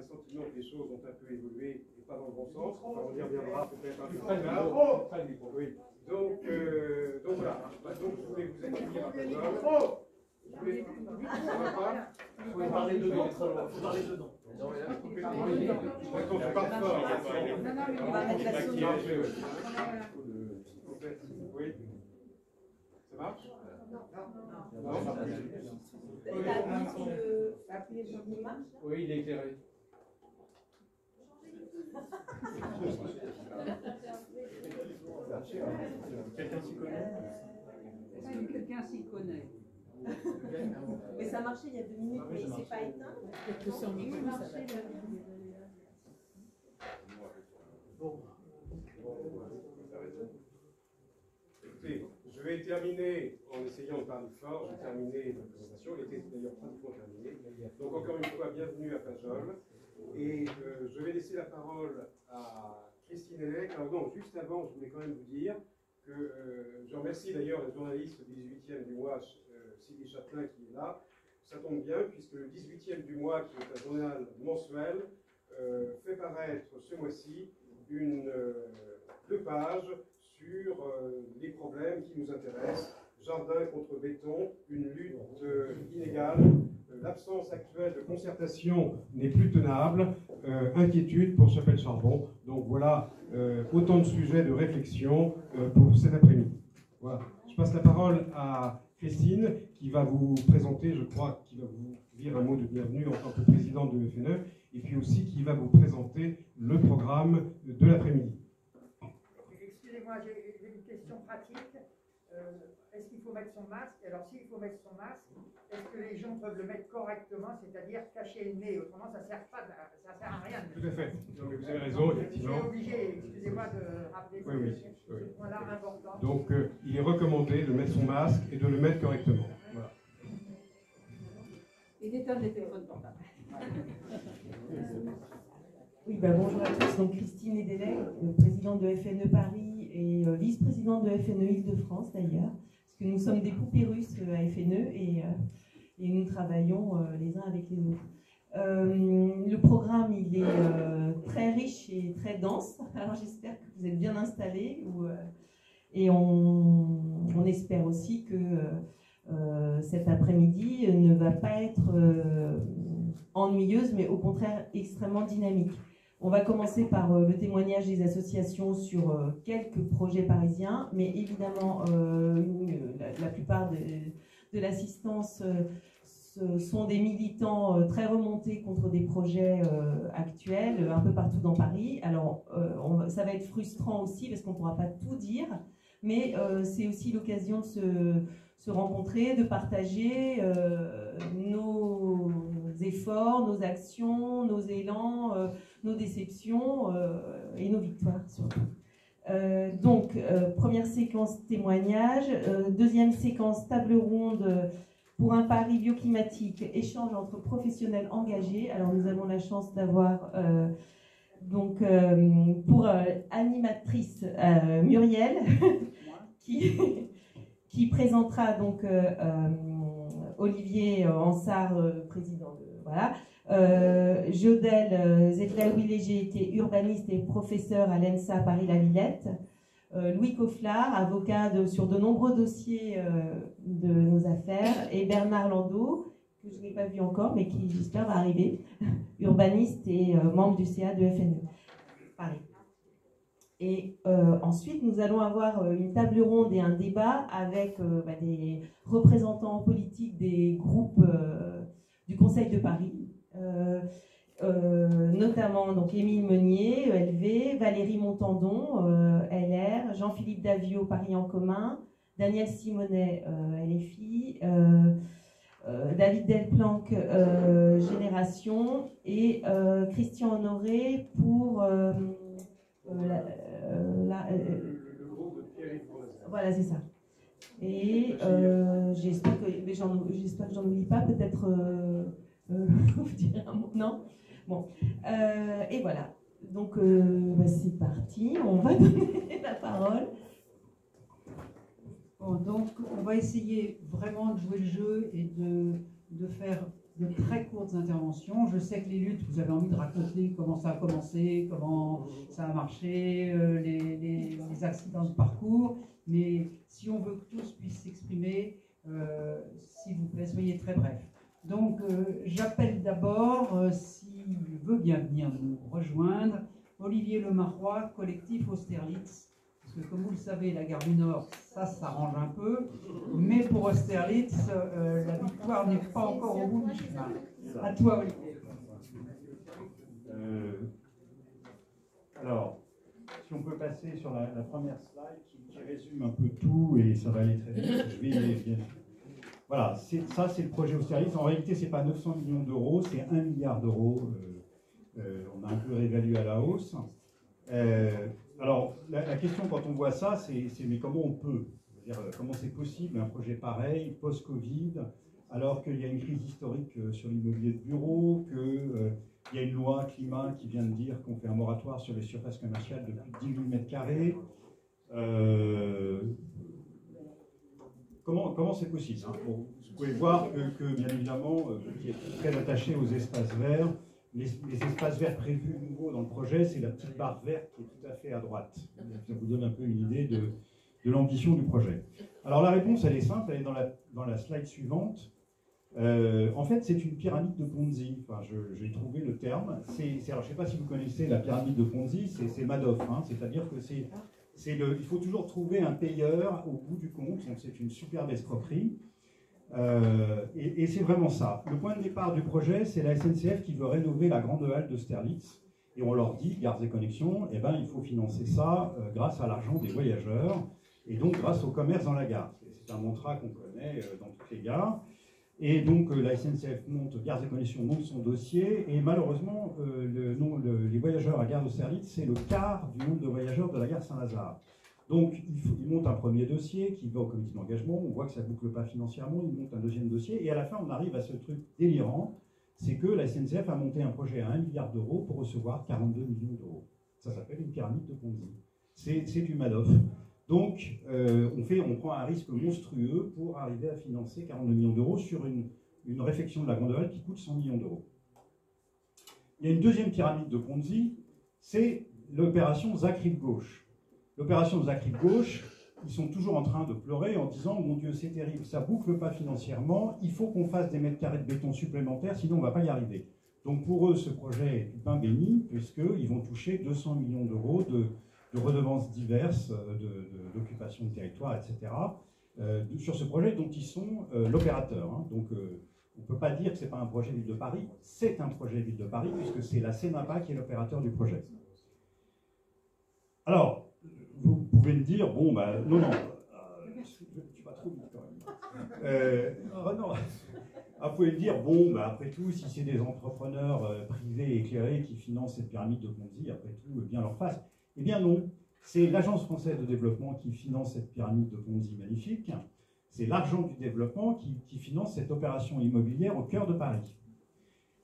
le sentiment que les choses ont un peu évolué et pas dans le bon sens. Enfin, on y reviendra peut-être un peu plus tard. Oui. Donc voilà. Donc je voulais vous accueillir à Pajol. Ça va pas? Il faut parler dedans. Il faut parler dedans. Attends, je parle fort. On va mettre la sonde. Oui. Ça marche? Non. Oui, il est éclairé. Quelqu'un s'y connaît? Est-ce que quelqu'un s'y connaît? Mais ça marchait il y a 2 minutes, mais c'est pas éteint. Peut-être que sur micro, ça va. Écoutez, je vais terminer en essayant de parler fort. Je vais terminer la présentation. Elle était d'ailleurs pratiquement terminée. Donc encore une fois, bienvenue à Pajol. Et je vais laisser la parole à Christine Hellec. Alors non, juste avant, je voulais quand même vous dire que je remercie d'ailleurs la journaliste du 18e du mois, Sylvie Châtelain, qui est là. Ça tombe bien, puisque le 18e du mois, qui est un journal mensuel, fait paraître ce mois-ci deux pages sur les problèmes qui nous intéressent. Jardin contre béton, une lutte inégale, l'absence actuelle de concertation n'est plus tenable, inquiétude pour Chapelle-Charbon. Donc voilà autant de sujets de réflexion pour cet après-midi. Voilà. Je passe la parole à Christine qui va vous présenter, je crois, qui va vous dire un mot de bienvenue en tant que présidente de FNE, et puis aussi qui va vous présenter le programme de l'après-midi. Excusez-moi, j'ai une question pratique. Est-ce qu'il faut mettre son masque? Alors, s'il faut mettre son masque, est-ce que les gens peuvent le mettre correctement, c'est-à-dire cacher le nez? Autrement, ça ne sert à rien. Tout à fait. Non, mais vous avez raison, effectivement. Je suis obligé, excusez-moi, de rappeler ce point-là important. Donc, il est recommandé de mettre son masque et de le mettre correctement. Voilà. Et d'éteindre les téléphones portables. Oui, bonjour à tous. Donc, Christine Hellec, présidente de FNE Paris et vice-présidente de FNE Île-de-France d'ailleurs, parce que nous sommes des poupées russes à FNE et nous travaillons les uns avec les autres. Le programme, il est très riche et très dense, alors j'espère que vous êtes bien installés et on espère aussi que cet après-midi ne va pas être ennuyeuse, mais au contraire extrêmement dynamique. On va commencer par le témoignage des associations sur quelques projets parisiens, mais évidemment, la plupart de l'assistance sont des militants très remontés contre des projets actuels, un peu partout dans Paris. Alors, ça va être frustrant aussi, parce qu'on ne pourra pas tout dire, mais c'est aussi l'occasion de se rencontrer, de partager nos efforts, nos actions, nos élans, nos déceptions et nos victoires surtout. Donc, première séquence témoignage, deuxième séquence table ronde pour un Paris bioclimatique, échange entre professionnels engagés. Alors nous avons la chance d'avoir pour animatrice Muriel qui présentera donc Olivier Ansart, président de voilà. Jodel Zetlaoui-Léger, qui est urbaniste et professeur à l'ENSA Paris-la-Villette. Louis Cofflard, avocat sur de nombreux dossiers de nos affaires. Et Bernard Landau, que je n'ai pas vu encore, mais qui j'espère va arriver, urbaniste et membre du CA de FNE Paris. Et ensuite, nous allons avoir une table ronde et un débat avec des représentants politiques des groupes du Conseil de Paris, notamment donc Émile Meunier, ELV, Valérie Montandon, LR, Jean-Philippe Davio, Paris en commun, Daniel Simonet, LFI, David Delplanque, Génération, et Christian Honoré pour le groupe de Pierre-Yves Bournazel. Voilà, c'est ça. Et j'espère que j'en oublie pas, peut-être vous dire un mot, non? Bon, et voilà. Donc c'est parti, on va donner la parole. Bon, donc on va essayer vraiment de jouer le jeu et de faire de très courtes interventions. Je sais que les luttes, vous avez envie de raconter comment ça a commencé, comment ça a marché, les accidents de parcours, mais si on veut que tous puissent s'exprimer, s'il vous plaît, soyez très bref. Donc, j'appelle d'abord, s'il veut bien venir nous rejoindre, Olivier Lemarois, collectif Austerlitz. Parce que comme vous le savez, la gare du Nord, ça s'arrange un peu, mais pour Austerlitz, la victoire n'est pas encore au bout du chemin. À toi, Olivier. Alors, si on peut passer sur la première slide qui résume un peu tout, et ça va aller très vite, je vais y aller bien. Voilà, ça c'est le projet Austerlitz. En réalité, ce n'est pas 900 millions d'euros, c'est 1 milliard d'euros. On a un peu réévalué à la hausse. Alors, la question quand on voit ça, c'est mais comment on peut, comment c'est possible un projet pareil, post-Covid, alors qu'il y a une crise historique sur l'immobilier de bureau, qu'il y a une loi climat qui vient de dire qu'on fait un moratoire sur les surfaces commerciales de plus de 10 000 mètres carrés. Comment c'est possible, hein? Bon, vous pouvez voir que bien évidemment, qui est très attaché aux espaces verts, les espaces verts prévus nouveaux dans le projet, c'est la petite barre verte qui est tout à fait à droite. Ça vous donne un peu une idée de l'ambition du projet. Alors la réponse, elle est simple, elle est dans la slide suivante. En fait, c'est une pyramide de Ponzi. Enfin, j'ai trouvé le terme. Alors, je ne sais pas si vous connaissez la pyramide de Ponzi, c'est Madoff. Hein, c'est-à-dire que il faut toujours trouver un payeur au bout du compte. Donc, c'est une superbe escroquerie. Et c'est vraiment ça. Le point de départ du projet, c'est la SNCF qui veut rénover la grande halle d'Austerlitz. Et on leur dit, Gares et Connexions, eh ben, il faut financer ça grâce à l'argent des voyageurs et donc grâce au commerce dans la gare. C'est un mantra qu'on connaît dans toutes les gares. Et donc la SNCF monte, Gares et Connexions monte son dossier, et malheureusement, les voyageurs à Gare d'Austerlitz, c'est le quart du nombre de voyageurs de la gare Saint-Lazare. Donc il monte un premier dossier qui va au comité d'engagement, on voit que ça ne boucle pas financièrement, il monte un deuxième dossier, et à la fin on arrive à ce truc délirant, c'est que la SNCF a monté un projet à 1 milliard d'euros pour recevoir 42 millions d'euros. Ça s'appelle une pyramide de Ponzi. C'est du Madoff. Donc, on prend un risque monstrueux pour arriver à financer 42 millions d'euros sur une réfection de la Grande Halle qui coûte 100 millions d'euros. Il y a une deuxième pyramide de Ponzi, c'est l'opération Zagreb Gauche. L'opération Zagreb Gauche, ils sont toujours en train de pleurer en disant « Mon Dieu, c'est terrible, ça ne boucle pas financièrement, il faut qu'on fasse des mètres carrés de béton supplémentaires, sinon on ne va pas y arriver. » Donc pour eux, ce projet est du pain béni, puisqu'ils vont toucher 200 millions d'euros de redevances diverses, d'occupation de territoire, etc., sur ce projet dont ils sont l'opérateur. Hein. Donc, on ne peut pas dire que ce n'est pas un projet Ville de Paris, c'est un projet Ville de Paris, puisque c'est la CEMAPA qui est l'opérateur du projet. Alors, vous pouvez me dire, bon, bah, non, tu vas trop vite quand même. Non. Vous pouvez me dire, bon, bah, après tout, si c'est des entrepreneurs privés éclairés qui financent cette pyramide de Ponzi, après tout, bien leur face. Eh bien non, c'est l'Agence française de développement qui finance cette pyramide de Ponzi magnifique. C'est l'argent du développement qui finance cette opération immobilière au cœur de Paris.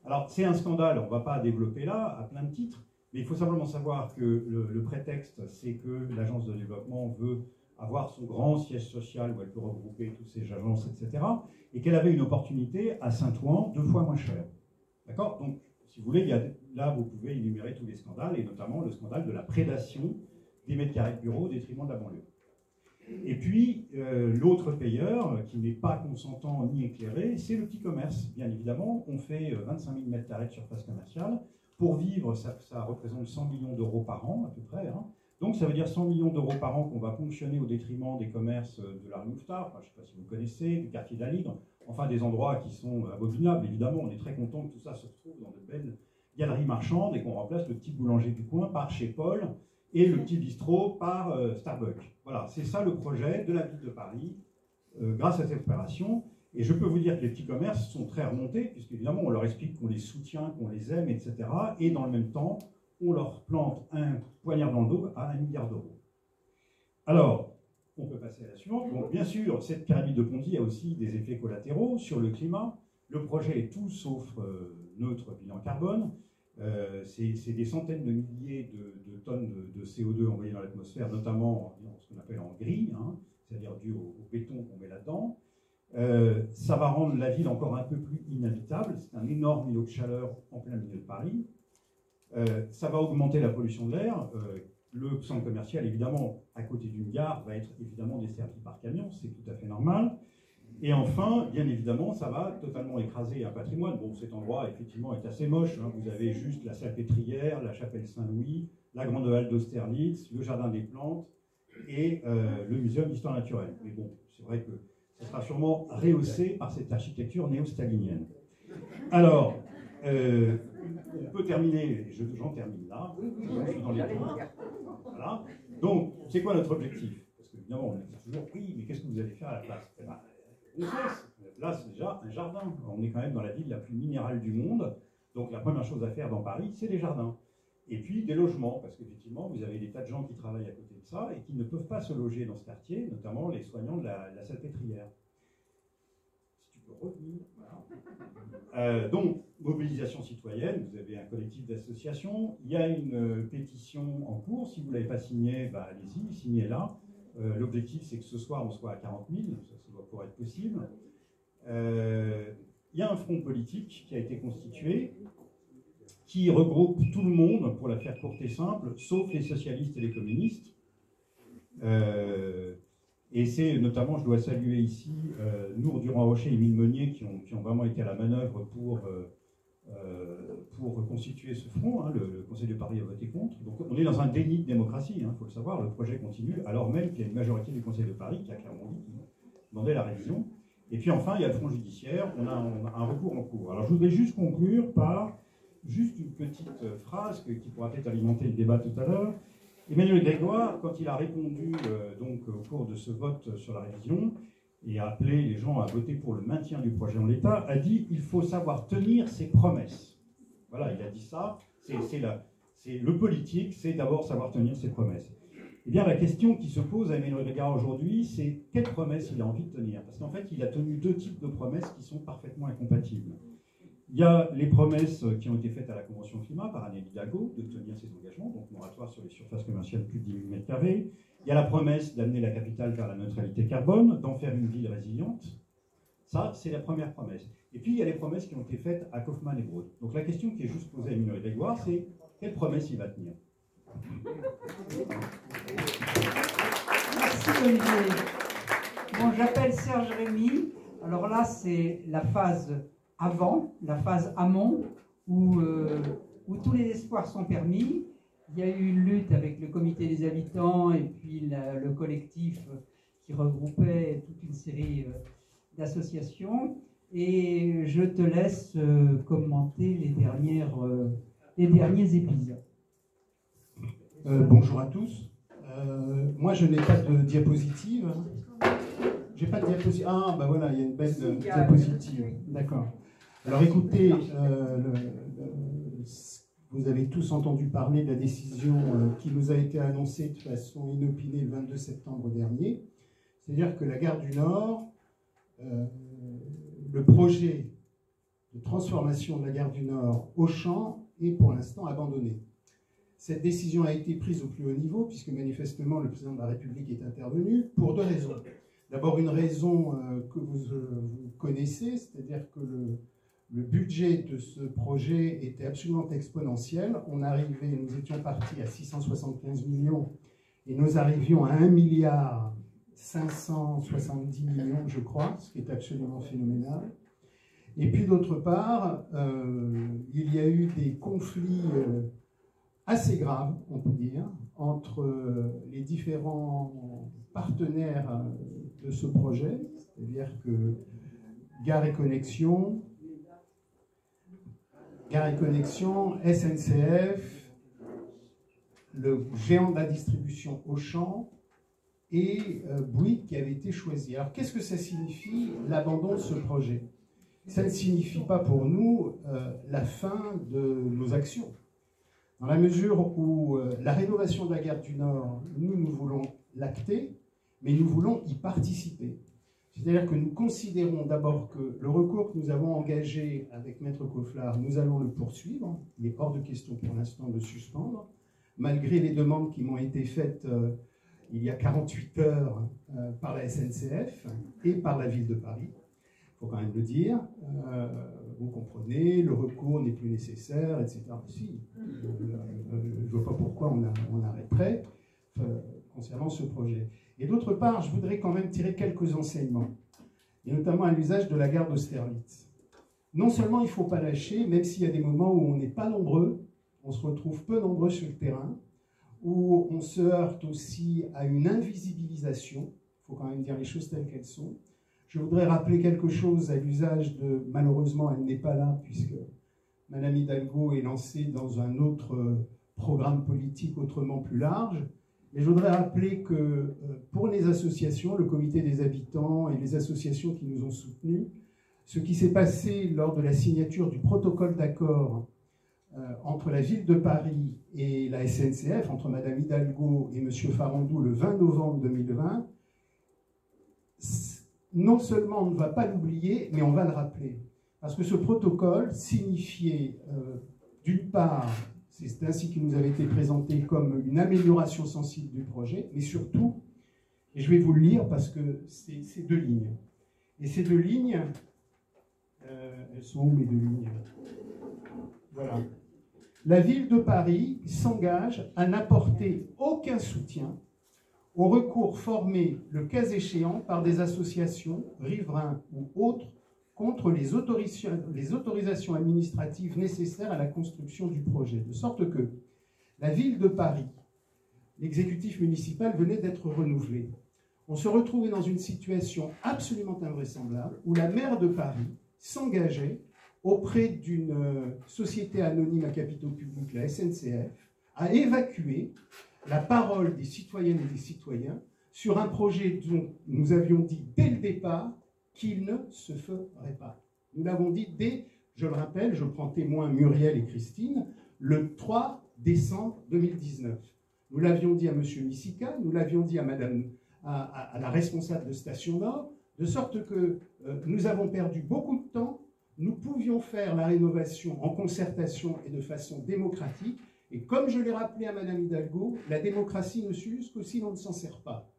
Alors c'est un scandale, on ne va pas développer là, à plein de titres, mais il faut simplement savoir que le prétexte, c'est que l'Agence de développement veut avoir son grand siège social où elle peut regrouper toutes ces agences, etc. Et qu'elle avait une opportunité à Saint-Ouen 2 fois moins cher. D'accord ? Donc, si vous voulez, là, vous pouvez énumérer tous les scandales, et notamment le scandale de la prédation des mètres carrés de bureaux au détriment de la banlieue. Et puis, l'autre payeur, qui n'est pas consentant ni éclairé, c'est le petit commerce. Bien évidemment, on fait 25 000 mètres carrés de surface commerciale. Pour vivre, ça représente 100 millions d'euros par an, à peu près. Hein. Donc, ça veut dire 100 millions d'euros par an qu'on va ponctionner au détriment des commerces de la rue Mouffetard, je ne sais pas si vous connaissez, du quartier d'Aligre, enfin des endroits qui sont abominables. Évidemment, on est très content que tout ça se retrouve dans de belles galeries marchandes et qu'on remplace le petit boulanger du coin par chez Paul et le petit bistrot par Starbucks. Voilà, c'est ça le projet de la ville de Paris grâce à cette opération. Et je peux vous dire que les petits commerces sont très remontés, puisqu'évidemment, on leur explique qu'on les soutient, qu'on les aime, etc. Et dans le même temps, on leur plante un poignard dans le dos à 1 milliard d'euros. Alors, on peut passer à la suivante. Donc, bien sûr, cette pyramide de Ponzi a aussi des effets collatéraux sur le climat. Le projet est tout sauf neutre bilan carbone. C'est des centaines de milliers de tonnes de CO2 envoyées dans l'atmosphère, notamment ce qu'on appelle en gris, hein, c'est-à-dire dû au béton qu'on met là-dedans. Ça va rendre la ville encore un peu plus inhabitable. C'est un énorme îlot de chaleur en plein milieu de Paris. Ça va augmenter la pollution de l'air. Le centre commercial, évidemment, à côté d'une gare, va être évidemment desservi par camion, c'est tout à fait normal. Et enfin, bien évidemment, ça va totalement écraser un patrimoine. Bon, cet endroit, effectivement, est assez moche. Hein. Vous avez juste la Salpêtrière, la chapelle Saint-Louis, la grande halle d'Austerlitz, le jardin des plantes et le muséum d'histoire naturelle. Mais bon, c'est vrai que ça sera sûrement rehaussé par cette architecture néo-stalinienne. Alors, on peut terminer, j'en termine là, je suis dans les temps. Voilà. Donc, c'est quoi notre objectif? Parce qu'évidemment, on dit toujours, oui, mais qu'est-ce que vous allez faire à la place? Eh ben, là, c'est déjà un jardin. On est quand même dans la ville la plus minérale du monde. Donc, la première chose à faire dans Paris, c'est les jardins. Et puis, des logements, parce qu'effectivement, vous avez des tas de gens qui travaillent à côté de ça et qui ne peuvent pas se loger dans ce quartier, notamment les soignants de la Salpêtrière. Si tu peux revenir. Voilà. Donc, mobilisation citoyenne, vous avez un collectif d'associations, il y a une pétition en cours, si vous ne l'avez pas signée, bah, allez-y, signez-la. L'objectif, c'est que ce soir, on soit à 40 000, ça doit pouvoir être possible. Il y a un front politique qui a été constitué, qui regroupe tout le monde, pour la faire courte et simple, sauf les socialistes et les communistes. Et c'est notamment, je dois saluer ici, Nour Durand-Rocher et Émile Meunier, qui ont vraiment été à la manœuvre pour constituer ce front. Hein. Le Conseil de Paris a voté contre. Donc on est dans un déni de démocratie, il faut le savoir. Le projet continue, alors même qu'il y a une majorité du Conseil de Paris qui a clairement dit qu'il demandait la révision. Et puis enfin, il y a le front judiciaire, on a un recours en cours. Alors je voudrais juste conclure par juste une petite phrase qui pourra peut-être alimenter le débat tout à l'heure. Emmanuel Grégoire, quand il a répondu donc, au cours de ce vote sur la révision, et a appelé les gens à voter pour le maintien du projet en l'état, a dit « il faut savoir tenir ses promesses ». Voilà, il a dit ça. C'est le politique, c'est d'abord savoir tenir ses promesses. Eh bien, la question qui se pose à Emmanuel Grégoire aujourd'hui, c'est quelle promesse il a envie de tenir? Parce qu'en fait, il a tenu deux types de promesses qui sont parfaitement incompatibles. Il y a les promesses qui ont été faites à la Convention climat par Anne Hidalgo de tenir ses engagements, donc moratoire sur les surfaces commerciales plus de 10 000 m². Il y a la promesse d'amener la capitale vers la neutralité carbone, d'en faire une ville résiliente. Ça, c'est la première promesse. Et puis, il y a les promesses qui ont été faites à Kaufmann et Broad. Donc la question qui est juste posée à Emmanuel Grégoire, c'est quelle promesse il va tenir? Merci Olivier. Bon, j'appelle Serge Rémy. Alors là, c'est la phase avant, la phase amont, où tous les espoirs sont permis. Il y a eu une lutte avec le comité des habitants et puis le collectif qui regroupait toute une série d'associations. Et je te laisse commenter les derniers épisodes. Bonjour à tous. Moi, je n'ai pas de diapositive. J'ai pas de diapositive. Ah, bah voilà, il y a une belle diapositive. D'accord. Alors écoutez, vous avez tous entendu parler de la décision qui nous a été annoncée de façon inopinée le 22 septembre dernier. C'est-à-dire que la gare du Nord, le projet de transformation de la gare du Nord Auchan est pour l'instant abandonné. Cette décision a été prise au plus haut niveau puisque manifestement le président de la République est intervenu pour deux raisons. D'abord une raison que vous connaissez, c'est-à-dire que le budget de ce projet était absolument exponentiel. Nous étions partis à 675 millions et nous arrivions à 1 milliard 570 millions, je crois, ce qui est absolument phénoménal. Et puis d'autre part, il y a eu des conflits assez graves, on peut dire, entre les différents partenaires de ce projet, c'est-à-dire que Gare et Connexions, SNCF, le géant de la distribution Auchan et Bouygues qui avait été choisi. Alors qu'est-ce que ça signifie, l'abandon de ce projet? Ça ne signifie pas pour nous la fin de nos actions. Dans la mesure où la rénovation de la gare du Nord, nous voulons l'acter, mais nous voulons y participer. C'est-à-dire que nous considérons d'abord que le recours que nous avons engagé avec Maître Cofflard, nous allons le poursuivre. Il est hors de question pour l'instant de le suspendre, malgré les demandes qui m'ont été faites il y a 48 heures par la SNCF et par la ville de Paris. Il faut quand même le dire. Vous comprenez, le recours n'est plus nécessaire, etc. Si, je ne vois pas pourquoi on arrêterait concernant ce projet. Et d'autre part, je voudrais quand même tirer quelques enseignements, et notamment à l'usage de la gare d'Austerlitz. Non seulement il ne faut pas lâcher, même s'il y a des moments où on n'est pas nombreux, on se retrouve peu nombreux sur le terrain, où on se heurte aussi à une invisibilisation, il faut quand même dire les choses telles qu'elles sont. Je voudrais rappeler quelque chose à l'usage de, malheureusement elle n'est pas là, puisque Madame Hidalgo est lancée dans un autre programme politique autrement plus large, mais je voudrais rappeler que pour les associations, le comité des habitants et les associations qui nous ont soutenus, ce qui s'est passé lors de la signature du protocole d'accord entre la ville de Paris et la SNCF, entre Madame Hidalgo et Monsieur Farandou le 20 novembre 2020, non seulement on ne va pas l'oublier, mais on va le rappeler. Parce que ce protocole signifiait, d'une part, c'est ainsi qu'il nous avait été présenté comme une amélioration sensible du projet, mais surtout, et je vais vous le lire parce que c'est 2 lignes. Et ces 2 lignes, elles sont où mes 2 lignes? Voilà. La ville de Paris s'engage à n'apporter aucun soutien au recours formé, le cas échéant, par des associations, riverains ou autres, contre les autorisations administratives nécessaires à la construction du projet. De sorte que la ville de Paris, l'exécutif municipal venait d'être renouvelé. On se retrouvait dans une situation absolument invraisemblable où la maire de Paris s'engageait auprès d'une société anonyme à capitaux publics, la SNCF, à évacuer la parole des citoyennes et des citoyens sur un projet dont nous avions dit dès le départ qu'il ne se ferait pas. Nous l'avons dit dès, je le rappelle, je prends témoin Muriel et Christine, le 3 décembre 2019. Nous l'avions dit à M. Missika, nous l'avions dit à la responsable de Station Nord, de sorte que nous avons perdu beaucoup de temps. Nous pouvions faire la rénovation en concertation et de façon démocratique. Et comme je l'ai rappelé à Mme Hidalgo, la démocratie ne s'use que si l'on ne s'en sert pas.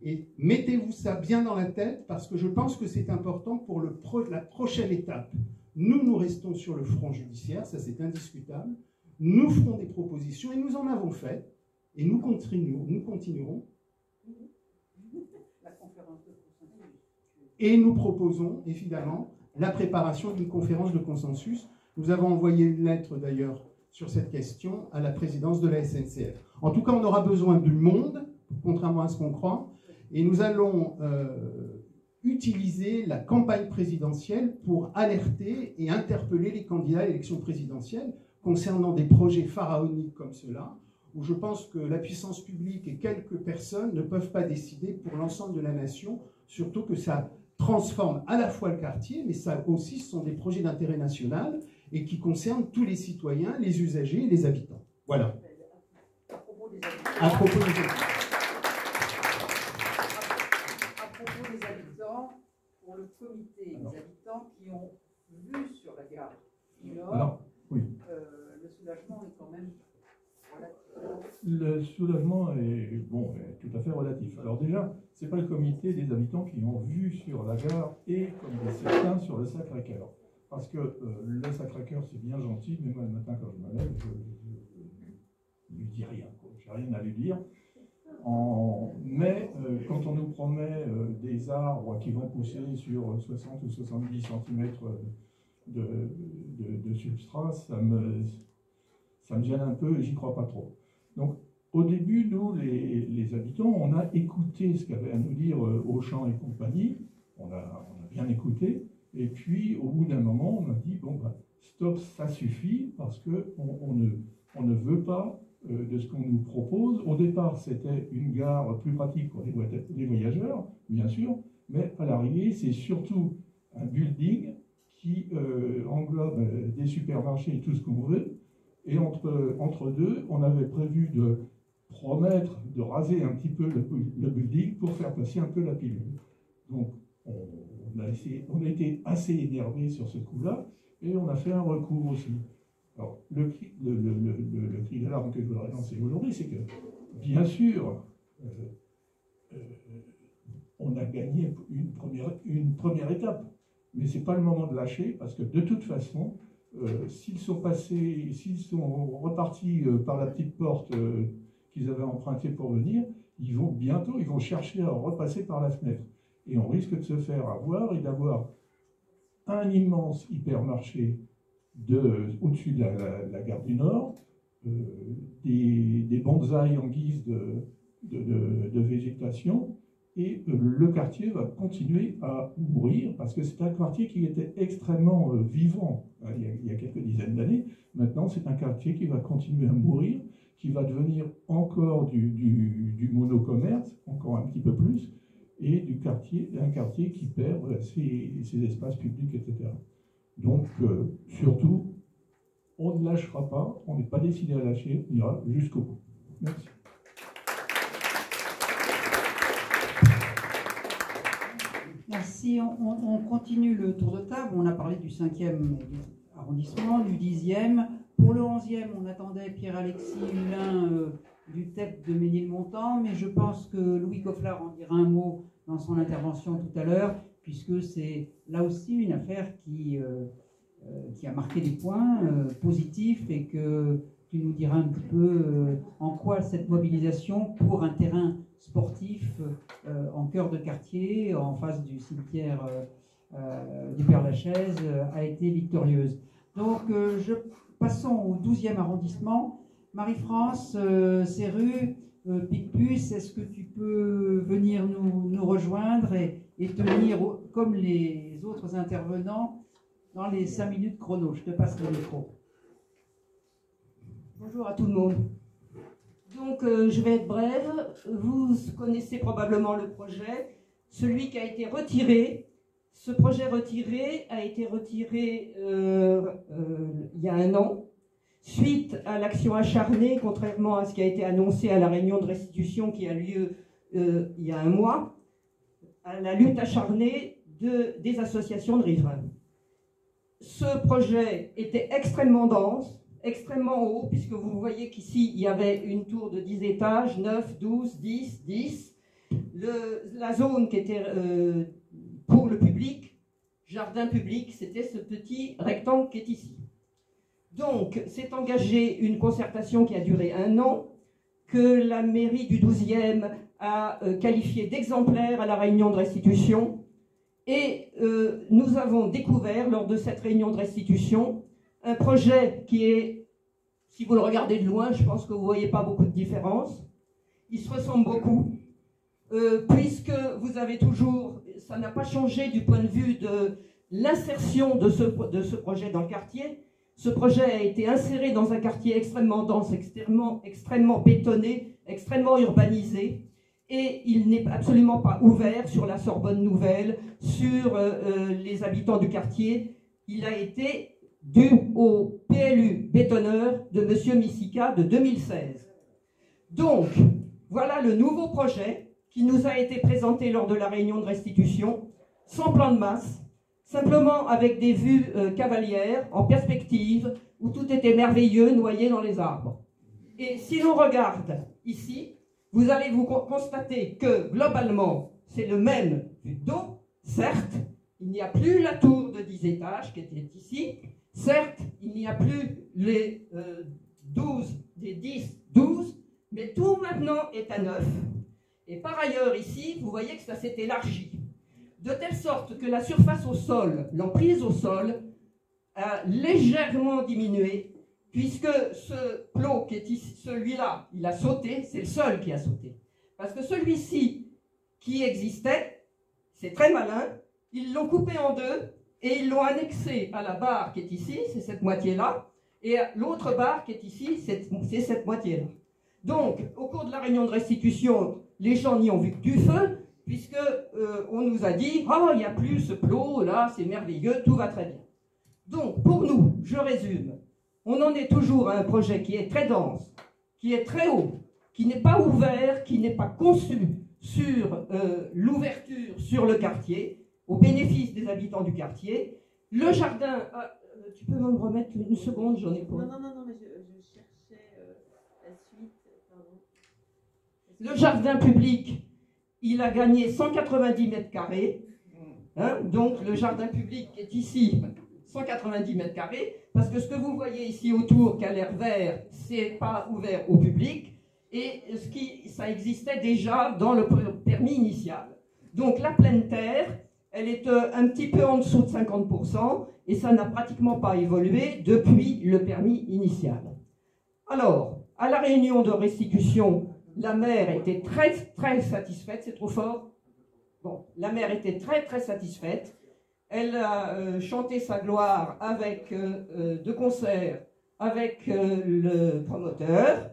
Et mettez-vous ça bien dans la tête, parce que je pense que c'est important pour la prochaine étape. Nous restons sur le front judiciaire, ça c'est indiscutable. Nous ferons des propositions, et nous en avons fait, et nous continuerons. La conférence de consensus. Et nous proposons, évidemment, la préparation d'une conférence de consensus. Nous avons envoyé une lettre, d'ailleurs, sur cette question à la présidence de la SNCF. En tout cas, on aura besoin du monde, contrairement à ce qu'on croit, et nous allons utiliser la campagne présidentielle pour alerter et interpeller les candidats à l'élection présidentielle concernant des projets pharaoniques comme cela, où je pense que la puissance publique et quelques personnes ne peuvent pas décider pour l'ensemble de la nation, surtout que ça transforme à la fois le quartier, mais ça aussi, ce sont des projets d'intérêt national et qui concernent tous les citoyens, les usagers et les habitants. Voilà. À propos des À propos des habitants. À propos des habitants, pour le comité des habitants qui ont vu sur la gare du Nord, oui. Le soulagement est quand même relatif. Le soulagement est, bon, est tout à fait relatif. Alors déjà, ce n'est pas le comité des habitants qui ont vu sur la gare et, comme dit certains, sur le Sacré-Cœur. Parce que le Sacré-Cœur, c'est bien gentil, mais moi, le matin, quand je me lève, je ne lui dis rien. Je n'ai rien à lui dire. Mais quand on nous promet des arbres qui vont pousser sur 60 ou 70 cm de substrat, ça me gêne un peu et j'y crois pas trop. Donc, au début, nous, les habitants, on a écouté ce qu'avait à nous dire Auchan et compagnie. On a bien écouté. Et puis, au bout d'un moment, on a dit, bon, bah, stop, ça suffit, parce qu'on ne veut pas de ce qu'on nous propose. Au départ, c'était une gare plus pratique pour les voyageurs, bien sûr, mais à l'arrivée, c'est surtout un building qui englobe des supermarchés et tout ce qu'on veut. Et entre deux, on avait prévu de promettre de raser un petit peu le building pour faire passer un peu la pilule. Donc, on a été assez énervé sur ce coup-là, et on a fait un recours aussi. Alors, le cri d'alarme que je voudrais lancer aujourd'hui, c'est que, bien sûr, on a gagné une première étape. Mais ce n'est pas le moment de lâcher, parce que de toute façon, s'ils sont repartis par la petite porte qu'ils avaient empruntée pour venir, ils vont chercher à repasser par la fenêtre. Et on risque de se faire avoir et d'avoir un immense hypermarché au-dessus de la gare du Nord, des bonsaïs en guise de végétation, et le quartier va continuer à mourir, parce que c'est un quartier qui était extrêmement vivant il y a quelques dizaines d'années. Maintenant, c'est un quartier qui va continuer à mourir, qui va devenir encore du monocommerce, encore un petit peu plus, et un quartier qui perd ses espaces publics, etc. Donc, surtout, on ne lâchera pas, on n'est pas décidé à lâcher, on ira jusqu'au bout. Merci. Merci. On continue le tour de table. On a parlé du 5e arrondissement, du 10e. Pour le 11e, on attendait Pierre-Alexis Hulin du TEP de Ménilmontant, mais je pense que Louis Cofflard en dira un mot dans son intervention tout à l'heure, puisque c'est là aussi une affaire qui a marqué des points positifs, et que tu nous diras un petit peu en quoi cette mobilisation pour un terrain sportif en cœur de quartier, en face du cimetière du Père-Lachaise, a été victorieuse. Donc, passons au 12e arrondissement. Marie-France Serru, Picpus, est-ce que tu peux venir nous rejoindre et tenir, comme les autres intervenants, dans les 5 minutes chrono? Je te passe le micro. Bonjour à tout le monde. Donc, je vais être brève. Vous connaissez probablement le projet. Celui qui a été retiré, ce projet retiré a été retiré il y a 1 an, suite à l'action acharnée, contrairement à ce qui a été annoncé à la réunion de restitution qui a lieu il y a 1 mois, à la lutte acharnée des associations de riverains. Ce projet était extrêmement dense, extrêmement haut, puisque vous voyez qu'ici, il y avait une tour de 10 étages, 9, 12, 10, 10. La zone qui était pour le public, jardin public, c'était ce petit rectangle qui est ici. Donc, s'est engagée une concertation qui a duré 1 an, que la mairie du 12e a qualifié d'exemplaire à la réunion de restitution. Et nous avons découvert, lors de cette réunion de restitution, un projet qui est, si vous le regardez de loin, je pense que vous ne voyez pas beaucoup de différence. Il se ressemble beaucoup, puisque vous avez toujours, ça n'a pas changé du point de vue de l'insertion de ce projet dans le quartier. Ce projet a été inséré dans un quartier extrêmement dense, extrêmement bétonné, extrêmement urbanisé. Et il n'est absolument pas ouvert sur la Sorbonne Nouvelle, sur les habitants du quartier. Il a été dû au PLU bétonneur de M. Missika de 2016. Donc, voilà le nouveau projet qui nous a été présenté lors de la réunion de restitution, sans plan de masse, simplement avec des vues cavalières, en perspective, où tout était merveilleux, noyé dans les arbres. Et si l'on regarde ici, vous allez vous constater que, globalement, c'est le même du dos. Certes, il n'y a plus la tour de 10 étages qui était ici. Certes, il n'y a plus les 10, 12, mais tout maintenant est à 9. Et par ailleurs, ici, vous voyez que ça s'est élargi, de telle sorte que la surface au sol, l'emprise au sol, a légèrement diminué, puisque ce plot qui est ici, celui-là, il a sauté, c'est le seul qui a sauté. Parce que celui-ci qui existait, c'est très malin, ils l'ont coupé en 2 et ils l'ont annexé à la barre qui est ici, c'est cette moitié-là, et l'autre barre qui est ici, c'est cette moitié-là. Donc, au cours de la réunion de restitution, les gens n'y ont vu que du feu, puisque on nous a dit « Oh, il n'y a plus ce plot, là, c'est merveilleux, tout va très bien ». Donc, pour nous, je résume, on en est toujours à un projet qui est très dense, qui est très haut, qui n'est pas ouvert, qui n'est pas conçu sur l'ouverture sur le quartier, au bénéfice des habitants du quartier. Le jardin, tu peux me remettre 1 seconde, j'en ai pas. Non, mais je cherchais la suite, pardon. Le jardin public, il a gagné 190 mètres carrés. Hein, donc le jardin public est ici, 190 mètres carrés, parce que ce que vous voyez ici autour, qui a l'air vert, c'est pas ouvert au public, et ça existait déjà dans le permis initial. Donc la pleine terre, elle est un petit peu en dessous de 50%, et ça n'a pratiquement pas évolué depuis le permis initial. Alors, à la réunion de restitution, la maire était très, très satisfaite, c'est trop fort. Bon, la maire était très, très satisfaite. Elle a chanté sa gloire avec de concert avec le promoteur,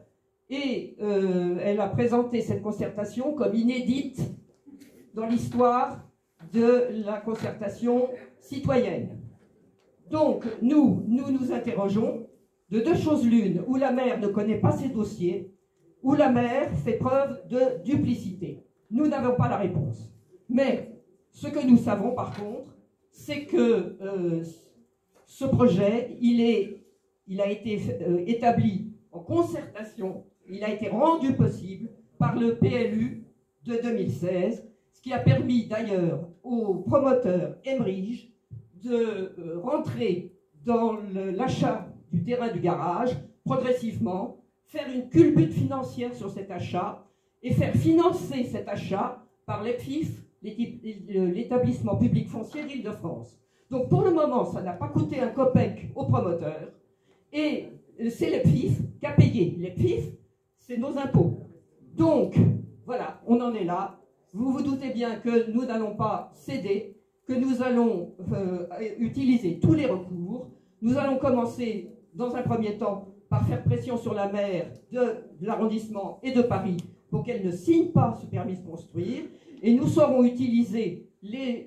et elle a présenté cette concertation comme inédite dans l'histoire de la concertation citoyenne. Donc, nous nous interrogeons de deux choses l'une, où la maire ne connaît pas ses dossiers, où la maire fait preuve de duplicité. Nous n'avons pas la réponse. Mais ce que nous savons par contre, c'est que ce projet, il a été établi en concertation, il a été rendu possible par le PLU de 2016, ce qui a permis d'ailleurs au promoteur Emmerich de rentrer dans l'achat du terrain du garage progressivement, faire une culbute financière sur cet achat et faire financer cet achat par l'EPFIF, l'établissement public foncier d'Île-de-France. Donc pour le moment, ça n'a pas coûté un copec au promoteur, et c'est l'EPFIF qui a payé. L'EPFIF, c'est nos impôts. Donc voilà, on en est là. Vous vous doutez bien que nous n'allons pas céder, que nous allons utiliser tous les recours. Nous allons commencer dans un premier temps par faire pression sur la maire de l'arrondissement et de Paris pour qu'elle ne signe pas ce permis de construire. Et nous saurons utiliser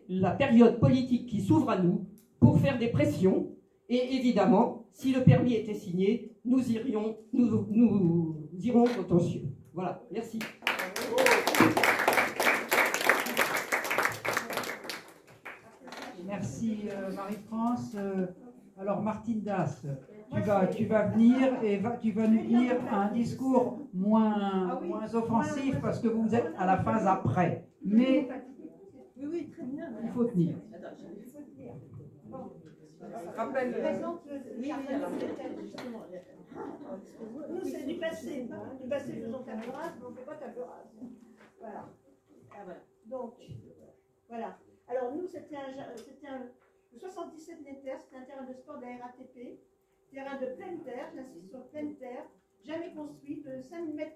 la période politique qui s'ouvre à nous pour faire des pressions. Et évidemment, si le permis était signé, nous irons contentieux. Voilà, merci. Merci Marie-France. Alors Martine Das, tu vas venir et tu vas nous tenir un discours moins offensif parce que vous êtes à la phase après. Mais Oui, très bien. il faut tenir. Rappelle. Nous, c'est du passé. Du passé, faisons table rase, mais on ne fait pas table rase. Voilà. Donc, voilà. Alors, nous, c'était un 77 hectares, c'était un terrain de sport de la RATP, terrain de pleine terre, j'insiste sur pleine terre, jamais construit, de 5000 m²,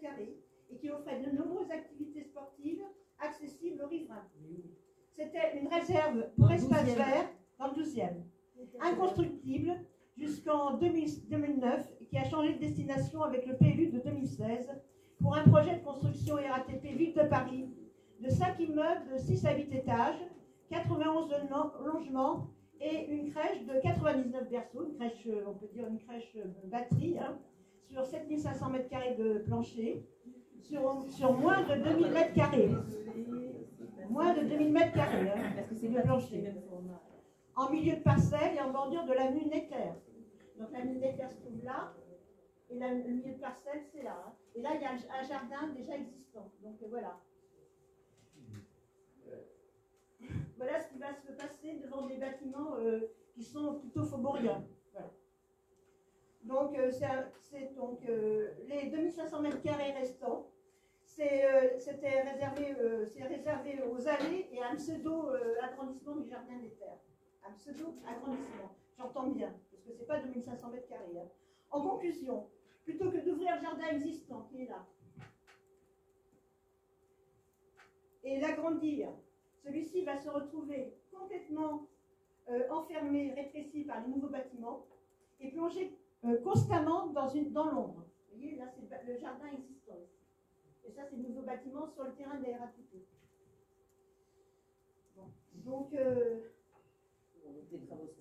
et qui offrait de nombreuses activités sportives accessibles aux riverains. C'était une réserve pour espace vert dans le 12e, inconstructible jusqu'en 2009, qui a changé de destination avec le PLU de 2016 pour un projet de construction RATP Ville de Paris de 5 immeubles de 6 à 8 étages, 91 logements et une crèche de 99 berceaux, une crèche, on peut dire une crèche batterie, hein, sur 7500 m² de plancher, sur moins de 2000 m². Moins de 2000 m², hein, parce que c'est le plancher. En milieu de parcelle et en bordure de l'avenue Necker. Donc l'avenue Necker se trouve là, et le milieu de parcelle, c'est là. Hein. Et là, il y a un jardin déjà existant. Donc voilà. Voilà ce qui va se passer devant des bâtiments qui sont plutôt faubouriens. Voilà. Donc, c'est donc les 2500 m² restants. C'était réservé aux allées et à un pseudo-agrandissement du jardin des terres. Un pseudo-agrandissement. J'entends bien, parce que ce n'est pas 2500 m². Hein. En conclusion, plutôt que d'ouvrir le jardin existant qui est là et l'agrandir, celui-ci va se retrouver complètement enfermé, rétréci par les nouveaux bâtiments et plongé constamment dans l'ombre. Vous voyez, là, c'est le jardin existant. Et ça, c'est le nouveau bâtiment sur le terrain des RATP. Bon. Donc,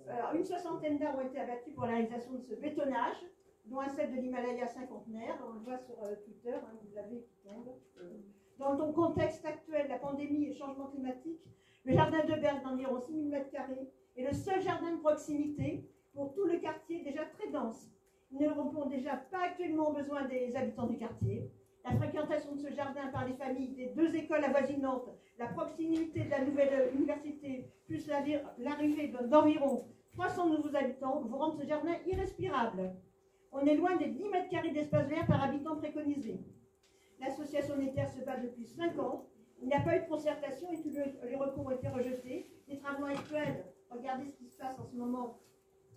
alors, une soixantaine d'arbres ont été abattus pour la réalisation de ce bétonnage, dont un set de l'Himalaya cinquantenaire. On le voit sur Twitter, hein, vous l'avez qui tombe. Dans le contexte actuel, la pandémie et le changement climatique, le jardin de Bergue d'environ 6000 m² est le seul jardin de proximité pour tout le quartier déjà très dense. Il ne répond déjà pas actuellement aux besoins des habitants du quartier. la fréquentation de ce jardin par les familles des 2 écoles avoisinantes, la proximité de la nouvelle université, plus l'arrivée d'environ 300 nouveaux habitants, vous rendent ce jardin irrespirable. On est loin des 10 mètres carrés d'espace vert par habitant préconisés. L'association Néter se bat depuis 5 ans. Il n'y a pas eu de concertation et tous les recours ont été rejetés. Les travaux actuels, regardez ce qui se passe en ce moment,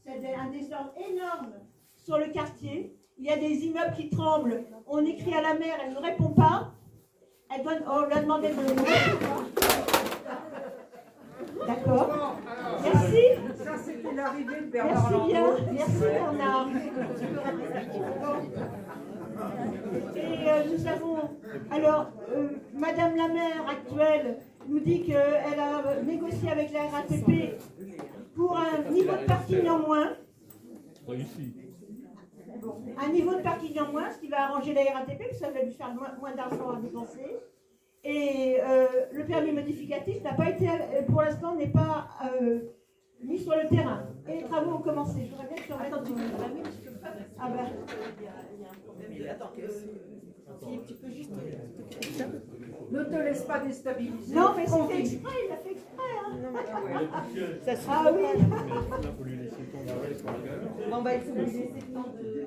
c'est un désordre énorme sur le quartier. Il y a des immeubles qui tremblent. On écrit à la maire, elle ne répond pas. On lui a demandé de nous répondre. D'accord. Merci. Ça, c'était l'arrivée de Bernard Merci bien. Landau. Merci Bernard. Et nous avons... Alors, Madame la maire actuelle nous dit qu'elle a négocié avec la RATP pour un niveau de parking en moins. Réussi. Un niveau de parking en moins, ce qui va arranger la RATP, parce que ça va lui faire moins d'argent à dépenser. Et le permis modificatif n'a pas été, pour l'instant, n'est pas mis sur le terrain. Et les travaux ont commencé. Je voudrais bien que tu en mettes un petit peu. Ah ben. Attends, si tu peux juste... Ne te laisse pas déstabiliser. Non, mais c'est fait exprès, il l'a fait exprès. Hein. Ah oui. Bon, bah, il faut lui laisser le temps de...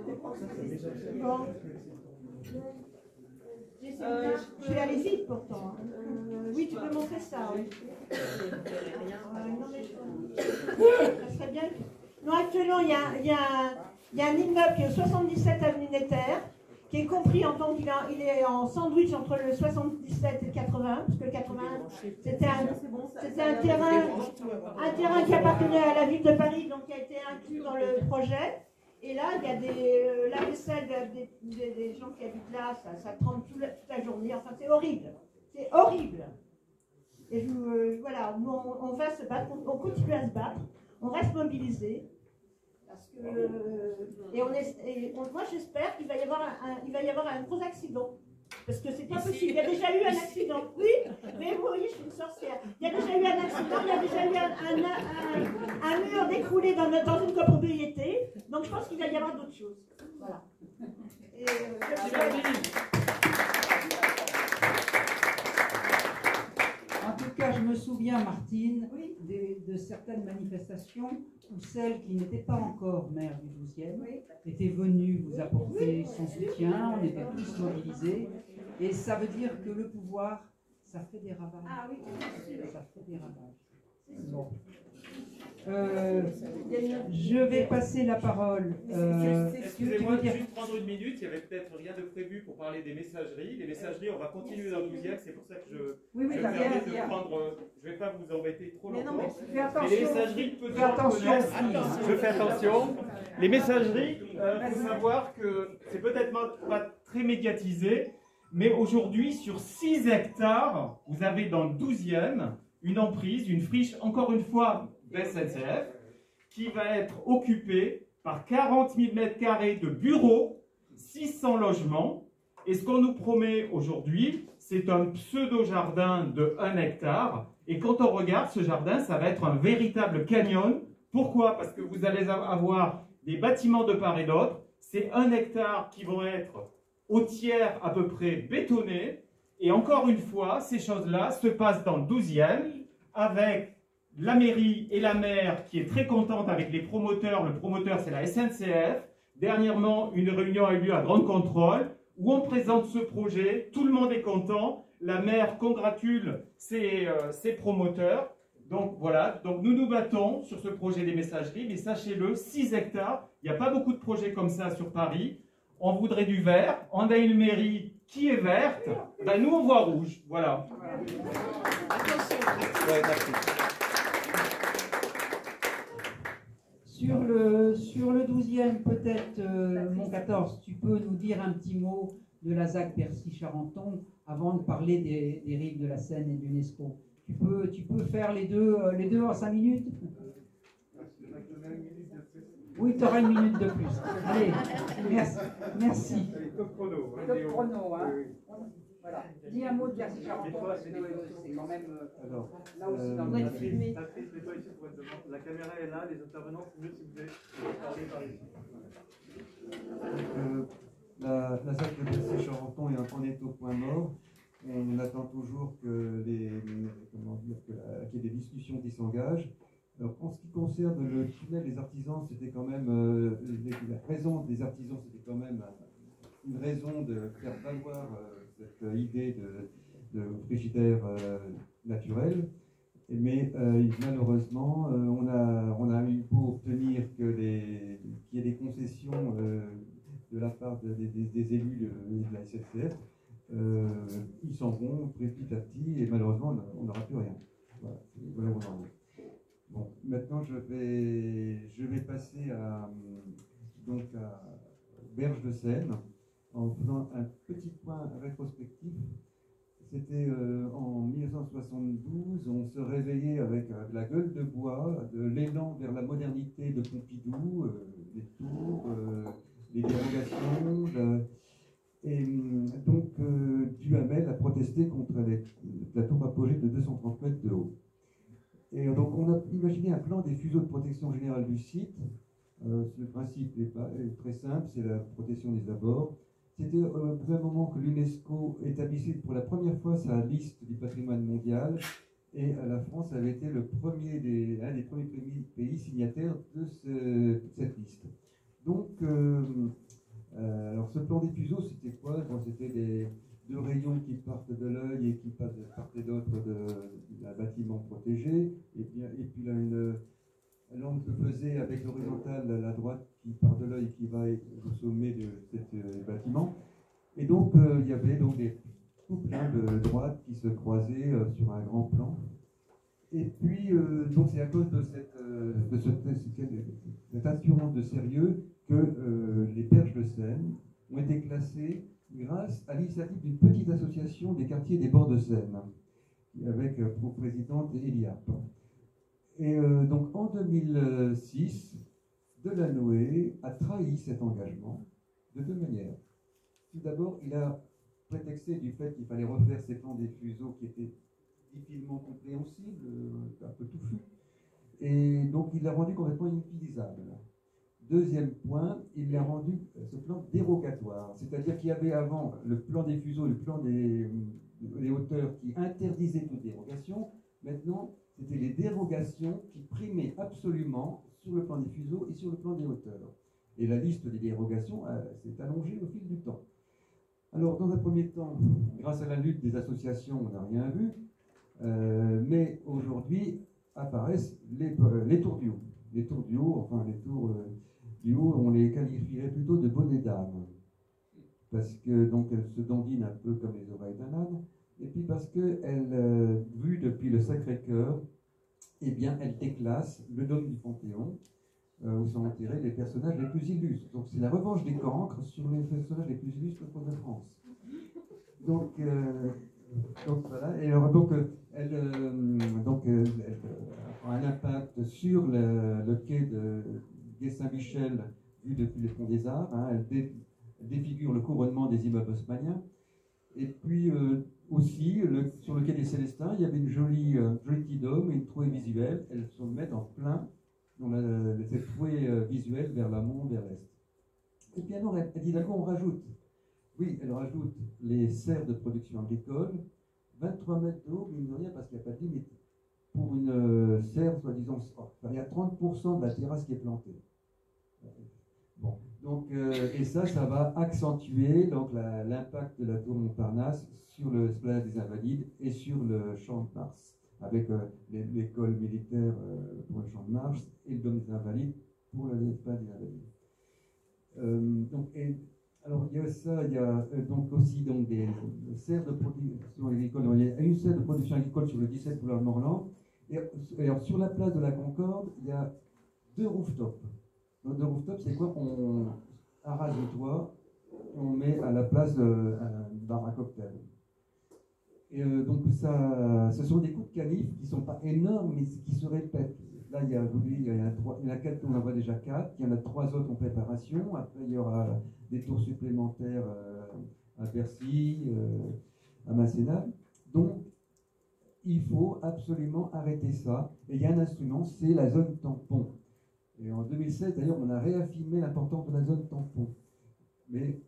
Bon. Je vais aller vite pourtant. Oui, tu peux montrer ça. Oui. Non, mais ça serait bien. Non, actuellement, il y a un immeuble qui est au 77 avenue Néter, qui est compris en tant qu'il est en sandwich entre le 77 et le 80, parce que le 80, c'était un terrain qui appartenait à la ville de Paris, donc qui a été inclus dans le projet. Et là, il y a la vaisselle des gens qui habitent là, ça tremble toute la journée. Enfin, c'est horrible. C'est horrible. Et voilà, nous, on va se battre, on continue à se battre, on reste mobilisés. Parce que, moi, j'espère qu'il va y avoir un gros accident. Parce que c'est pas possible. Il y a déjà eu un accident. Oui, mais vous voyez, je suis une sorcière. Il y a déjà eu un accident, il y a déjà eu un mur décroulé dans une copropriété. Donc je pense qu'il va y avoir d'autres choses. Voilà. Et, en tout cas, je me souviens, Martine, de certaines manifestations où celle qui n'était pas encore maire du 12e était venue vous apporter son soutien, on était tous mobilisés, et ça veut dire que le pouvoir, ça fait des ravages. Ah oui, ça fait des ravages. Bon. Je vais passer la parole. Excusez-moi, juste prendre une minute, il n'y avait peut-être rien de prévu pour parler des messageries. Les messageries, on va continuer dans le 12e, c'est pour ça que je me permets de prendre... Je ne vais pas vous embêter trop longtemps. Mais les messageries, peut-être je fais attention. Les messageries, il faut savoir que c'est peut-être pas très médiatisé, mais aujourd'hui, sur 6 hectares, vous avez dans le 12e une emprise, une friche, encore une fois, SNCF, qui va être occupée par 40 000 m² de bureaux, 600 logements. Et ce qu'on nous promet aujourd'hui, c'est un pseudo-jardin de 1 hectare. Et quand on regarde ce jardin, ça va être un véritable canyon. Pourquoi? Parce que vous allez avoir des bâtiments de part et d'autre. C'est 1 hectare qui vont être au tiers à peu près bétonnés. Et encore une fois, ces choses-là se passent dans le 12e avec la mairie et la maire qui est très contente avec les promoteurs. Le promoteur, c'est la SNCF. Dernièrement, une réunion a eu lieu à Grande Contrôle où on présente ce projet. Tout le monde est content. La maire congratule ses promoteurs. Donc voilà, donc nous nous battons sur ce projet des messageries. Mais sachez-le, 6 hectares, il n'y a pas beaucoup de projets comme ça sur Paris. On voudrait du vert. On a une mairie qui est verte. Ben, nous, on voit rouge. Voilà. Ouais, merci. Sur le 12e, peut-être, mon 14, tu peux nous dire un petit mot de la ZAC Bercy-Charenton avant de parler des rives de la Seine et de l'UNESCO. Tu peux faire les deux en 5 minutes? Oui, tu auras 1 minute de plus. Allez, merci. Top chrono. Top chrono, hein. Voilà. Dis un mot de Bercy-Charenton, parce que c'est quand même là aussi dans le film. La caméra est là, les intervenants, c'est mieux si vous voulez parler par ici. La ZAC de Bercy-Charenton est un en est au point mort. On attend toujours que qu'il y ait des discussions qui s'engagent. Alors, en ce qui concerne le tunnel des artisans, c'était quand même la présence des artisans, c'était quand même une raison de faire valoir cette idée de frigidaire naturel. Mais malheureusement, on a eu beau obtenir qu'il y ait des concessions de la part des élus de la SNCF, ils s'en vont petit à petit et malheureusement on n'aura plus rien. Voilà où on en est. Bon, maintenant je vais passer à Berge de Seine en faisant un petit point rétrospectif. C'était en 1972, on se réveillait avec la gueule de bois, de l'élan vers la modernité de Pompidou, les tours, les dérogations. Et donc Duhamel a protesté contre la tour apogée de 230 mètres de haut. Et donc on a imaginé un plan des fuseaux de protection générale du site. Le principe est très simple, c'est la protection des abords. C'était au même moment que l'UNESCO établissait pour la première fois sa liste du patrimoine mondial, et la France avait été un des premiers pays signataires de cette liste. Donc, alors ce plan des fuseaux, c'était quoi? C'était deux rayons qui partent de l'œil et qui passent de part et d'autre d'un bâtiment protégé, et puis là l'angle que faisait avec l'horizontale à la droite qui part de l'œil qui va au sommet de cet bâtiment. Et donc il y avait donc tout plein de droites qui se croisaient sur un grand plan. Et puis donc c'est à cause de cette assurance de sérieux que les berges de Seine ont été classées grâce à l'initiative d'une petite association des quartiers des bords de Seine, avec pour présidente Eliap. Et donc en 2006, Delanoë a trahi cet engagement de deux manières. Tout d'abord, il a prétexté du fait qu'il fallait refaire ces plans des fuseaux qui étaient difficilement compréhensibles, un peu touffus, et donc il l'a rendu complètement inutilisable. Deuxième point, il a rendu ce plan dérogatoire, c'est-à-dire qu'il y avait avant le plan des fuseaux, le plan des hauteurs qui interdisaient toute dérogation. Maintenant, c'était les dérogations qui primaient absolument sur le plan des fuseaux et sur le plan des hauteurs. Et la liste des dérogations s'est allongée au fil du temps. Alors, dans un premier temps, grâce à la lutte des associations, on n'a rien vu, mais aujourd'hui apparaissent les tours du haut. Les tours du haut, enfin les tours du haut, on les qualifierait plutôt de bonnets d'âne, parce que donc elles se dandinent un peu comme les oreilles d'un âne. Et puis parce qu'elle, vue depuis le Sacré-Cœur, eh bien, elle déclasse le dôme du Panthéon, où sont enterrés les personnages les plus illustres. Donc c'est la revanche des cancres sur les personnages les plus illustres de France. Donc voilà, et alors elle a un impact sur le quai de Saint-Michel, vu depuis les Ponts des Arts. Elle défigure le couronnement des immeubles haussmanniens. Et puis aussi, sur le quai des Célestins, il y avait une jolie petit dôme et une trouée visuelle. Elles se mettent en plein dans cette trouée visuelle vers l'amont, vers l'est. Et puis alors, elle dit d'accord, on rajoute. Oui, elle rajoute les serres de production agricole, 23 mètres d'eau, mine de rien, parce qu'il n'y a pas de limite. Pour une serre, soi-disant, il y a 30% de la terrasse qui est plantée. Bon, donc, et ça va accentuer l'impact de la tour Montparnasse sur l'esplanade des Invalides et sur le champ de Mars, avec l'école militaire pour le champ de Mars et le dôme des Invalides pour l'esplanade des Invalides. Alors il y a ça, il y a donc aussi des serres de production agricole. Il y a une serre de production agricole sur le 17 boulevard Morland. Et alors, sur la place de la Concorde, il y a deux rooftops. Donc, deux rooftops, c'est quoi? On arrase le toit, on met à la place un bar à cocktail. Et donc ce sont des coups de canif qui ne sont pas énormes, mais qui se répètent. Là, il y en a 4, on en voit déjà 4. Il y en a 3 autres en préparation. Après, il y aura des tours supplémentaires à Bercy, à Masséna. Donc, il faut absolument arrêter ça. Et il y a un instrument, c'est la zone tampon. Et en 2016, d'ailleurs, on a réaffirmé l'importance de la zone tampon. Mais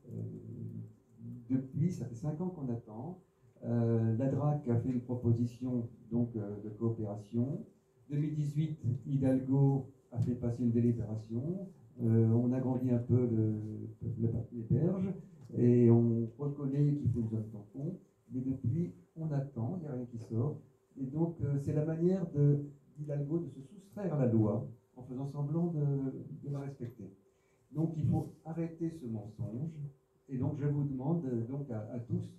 depuis depuis, ça fait 5 ans qu'on attend. La DRAC a fait une proposition donc, de coopération. 2018, Hidalgo a fait passer une délibération. On agrandit un peu les berges et on reconnaît qu'il faut une zone tampon. Mais depuis, on attend, il n'y a rien qui sort. Et donc, c'est la manière d'Hidalgo de se soustraire à la loi en faisant semblant de la respecter. Donc, il faut arrêter ce mensonge. Et donc, je vous demande donc à tous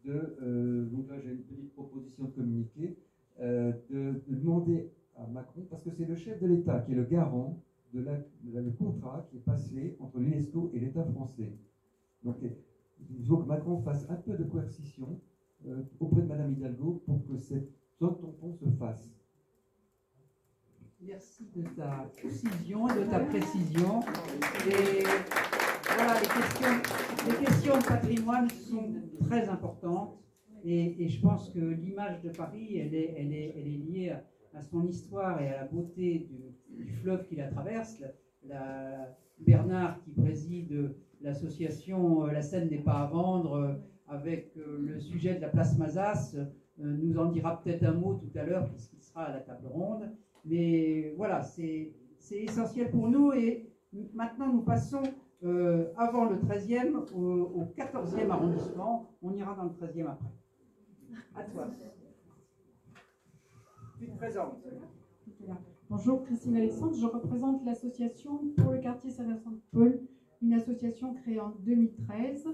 donc là, j'ai une petite proposition de communiqué, de demander à Macron, parce que c'est le chef de l'État qui est le garant le contrat qui est passé entre l'UNESCO et l'État français. Donc, il faut que Macron fasse un peu de coercition auprès de Madame Hidalgo pour que cette zone tampon se fasse. Merci de ta précision, de ta précision. Et voilà, les questions de patrimoine sont très importantes. Et je pense que l'image de Paris, elle est liée à son histoire et à la beauté du fleuve qui la traverse. Bernard, qui préside l'association La Seine n'est pas à vendre, avec le sujet de la place Mazas, nous en dira peut-être un mot tout à l'heure, puisqu'il sera à la table ronde. Mais voilà, c'est essentiel pour nous. Et maintenant, nous passons, avant le 13e, au 14e arrondissement. On ira dans le 13e après. À toi. Tu te présentes. Bonjour, Christine Alexandre. Je représente l'association pour le quartier Saint-Vincent-de-Paul, une association créée en 2013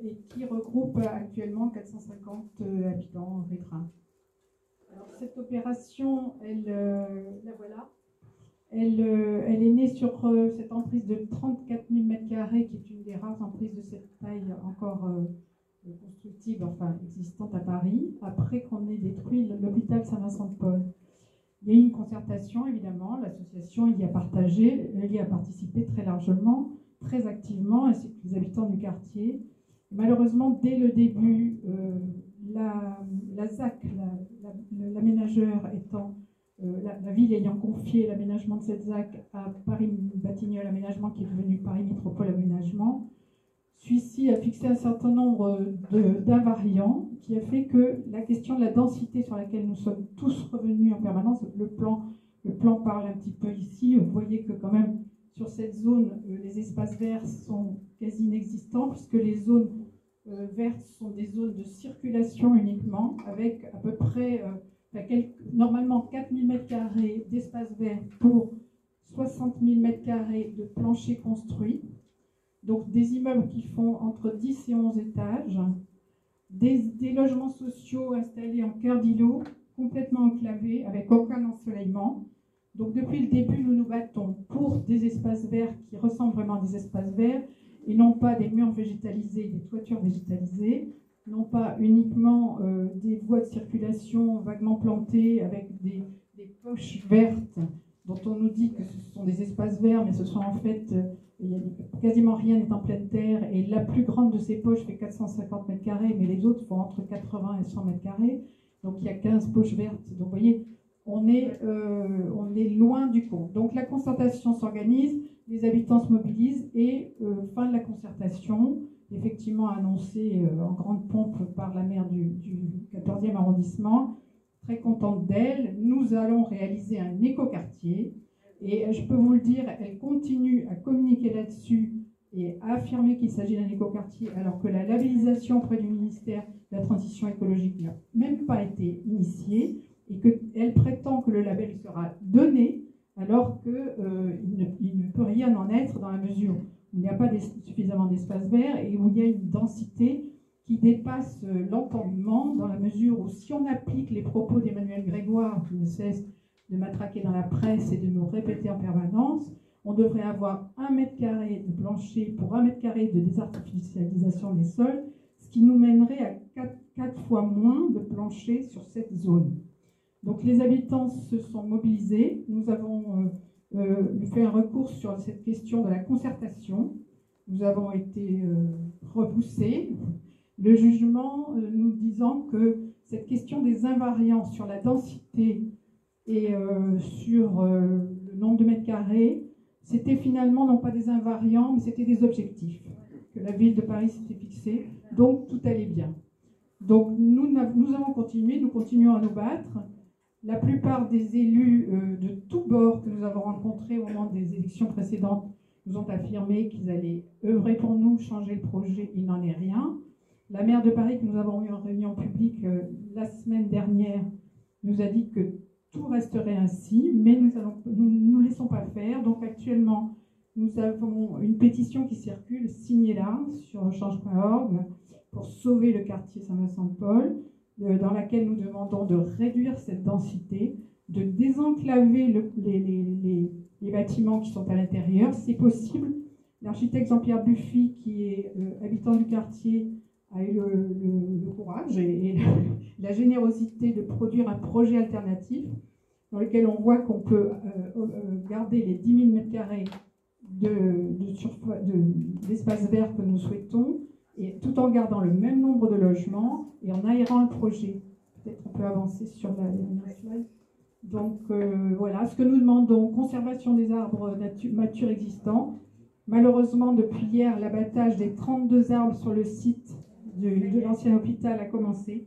et qui regroupe actuellement 450 habitants riverains. Alors, cette opération, la voilà. Elle est née sur cette emprise de 34 000 m², qui est une des rares emprises de cette taille encore constructible, enfin existante à Paris, après qu'on ait détruit l'hôpital Saint-Vincent-de-Paul. Il y a eu une concertation, évidemment, l'association y a participé très largement, très activement, ainsi que les habitants du quartier. Et malheureusement, dès le début, la ZAC, l'aménageur étant, la ville ayant confié l'aménagement de cette ZAC à Paris-Batignolles Aménagement, qui est devenu Paris Métropole Aménagement, celui-ci a fixé un certain nombre d'invariants qui a fait que la question de la densité sur laquelle nous sommes tous revenus en permanence, le plan parle un petit peu ici, vous voyez que quand même sur cette zone, les espaces verts sont quasi inexistants puisque les zones vertes sont des zones de circulation uniquement avec à peu près normalement 4 000 m² d'espace vert pour 60 000 m² de plancher construit. Donc des immeubles qui font entre 10 et 11 étages, des logements sociaux installés en cœur d'îlot, complètement enclavés, avec aucun ensoleillement. Donc depuis le début, nous nous battons pour des espaces verts qui ressemblent vraiment à des espaces verts, et non pas des murs végétalisés, des toitures végétalisées, non pas uniquement des voies de circulation vaguement plantées avec des poches vertes, dont on nous dit que ce sont des espaces verts, mais ce sont en fait... quasiment rien n'est en pleine terre, et la plus grande de ces poches fait 450 m², mais les autres font entre 80 et 100 m². Donc il y a 15 poches vertes. Donc vous voyez, on est loin du compte. Donc la concertation s'organise, les habitants se mobilisent, et fin de la concertation, effectivement annoncée en grande pompe par la maire du 14e arrondissement, très contente d'elle, nous allons réaliser un écoquartier. Et je peux vous le dire, elle continue à communiquer là-dessus et à affirmer qu'il s'agit d'un écoquartier, alors que la labellisation auprès du ministère de la Transition écologique n'a même pas été initiée, et qu'elle prétend que le label sera donné, alors qu'il ne peut rien en être dans la mesure où il n'y a pas suffisamment d'espace vert et où il y a une densité qui dépasse l'entendement, dans la mesure où si on applique les propos d'Emmanuel Grégoire, qui ne cesse de matraquer dans la presse et de nous répéter en permanence, on devrait avoir 1 m² de plancher pour 1 m² de désartificialisation des sols, ce qui nous mènerait à 4 fois moins de plancher sur cette zone. Donc les habitants se sont mobilisés. Nous avons fait un recours sur cette question de la concertation. Nous avons été repoussés. Le jugement nous disant que cette question des invariants sur la densité et sur le nombre de mètres carrés, c'était finalement non pas des invariants, mais c'était des objectifs. que la ville de Paris s'était fixée, donc tout allait bien. Donc nous avons continué, nous continuons à nous battre. La plupart des élus de tous bords que nous avons rencontrés au moment des élections précédentes nous ont affirmé qu'ils allaient œuvrer pour nous, changer le projet, il n'en est rien. La maire de Paris, que nous avons eu en réunion publique la semaine dernière, nous a dit que tout resterait ainsi, mais nous ne laissons pas faire. Donc actuellement, nous avons une pétition qui circule, signée là, sur change.org, pour sauver le quartier Saint-Vincent-de-Paul, dans laquelle nous demandons de réduire cette densité, de désenclaver les bâtiments qui sont à l'intérieur. C'est possible. L'architecte Jean-Pierre Buffy, qui est habitant du quartier, a eu le courage et la générosité de produire un projet alternatif dans lequel on voit qu'on peut garder les 10 000 m² d'espace vert que nous souhaitons, et tout en gardant le même nombre de logements et en aérant le projet. Peut-être on peut avancer sur la dernière slide. Donc voilà, ce que nous demandons, conservation des arbres matures existants. Malheureusement, depuis hier, l'abattage des 32 arbres sur le site de l'ancien hôpital a commencé.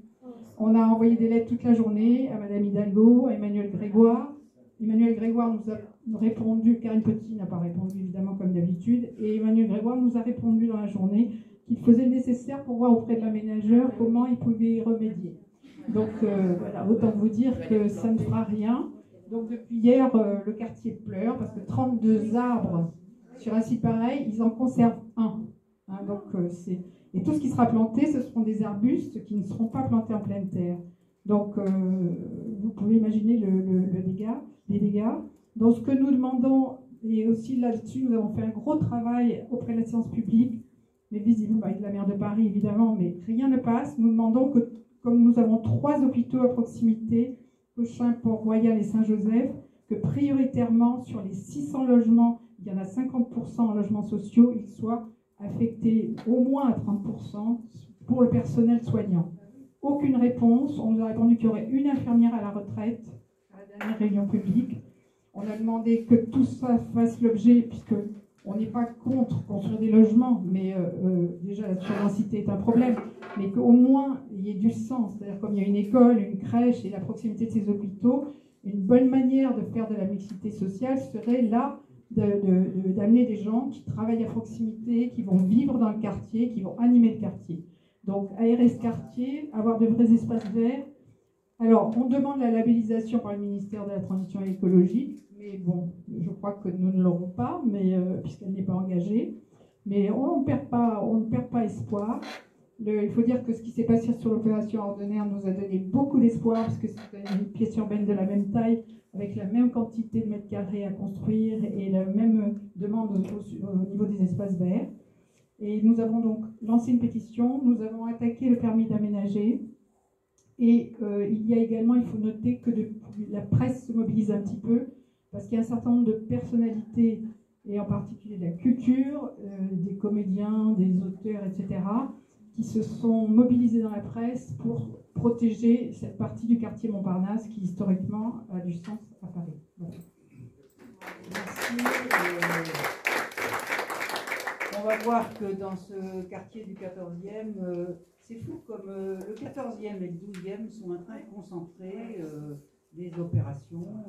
On a envoyé des lettres toute la journée à Madame Hidalgo, à Emmanuel Grégoire. Emmanuel Grégoire nous a répondu, Karine Petit n'a pas répondu évidemment comme d'habitude, et Emmanuel Grégoire nous a répondu dans la journée qu'il faisait le nécessaire pour voir auprès de l'aménageur comment il pouvait y remédier. Donc voilà, autant vous dire que ça ne fera rien. Donc depuis hier, le quartier pleure parce que 32 arbres sur un site pareil, ils en conservent un. Hein, donc et tout ce qui sera planté, ce seront des arbustes qui ne seront pas plantés en pleine terre. Donc vous pouvez imaginer les dégâts. Donc ce que nous demandons, et aussi là-dessus, nous avons fait un gros travail auprès de la séance publique, mais visiblement avec la maire de Paris évidemment, mais rien ne passe. Nous demandons que, comme nous avons 3 hôpitaux à proximité, Cochin, Port-Royal et Saint-Joseph, que prioritairement sur les 600 logements, il y en a 50% en logements sociaux, ils soient affectés au moins à 30% pour le personnel soignant. Aucune réponse. On nous a répondu qu'il y aurait une infirmière à la retraite à la dernière réunion publique. On a demandé que tout ça fasse l'objet, puisque on n'est pas contre construire des logements, mais déjà la surdensité est un problème, mais qu'au moins il y ait du sens. C'est-à-dire comme il y a une école, une crèche et la proximité de ces hôpitaux, une bonne manière de faire de la mixité sociale serait là d'amener des gens qui travaillent à proximité, qui vont vivre dans le quartier, qui vont animer le quartier. Donc aérer ce quartier, avoir de vrais espaces verts. Alors on demande la labellisation par le ministère de la Transition écologique, mais bon, je crois que nous ne l'aurons pas, mais puisqu'elle n'est pas engagée. Mais on ne perd pas espoir. Il faut dire que ce qui s'est passé sur l'opération Ordonnaire nous a donné beaucoup d'espoir, parce que c'est une pièce urbaine de la même taille, avec la même quantité de mètres carrés à construire et la même demande au niveau des espaces verts. Et nous avons donc lancé une pétition, nous avons attaqué le permis d'aménager. Et il y a également, il faut noter que la presse se mobilise un petit peu, parce qu'il y a un certain nombre de personnalités, et en particulier de la culture, des comédiens, des auteurs, etc., qui se sont mobilisés dans la presse pour protéger cette partie du quartier Montparnasse qui, historiquement, a du sens à Paris. Voilà. Merci. On va voir que dans ce quartier du 14e, c'est fou comme le 14e et le 12e sont en train de concentrer des opérations.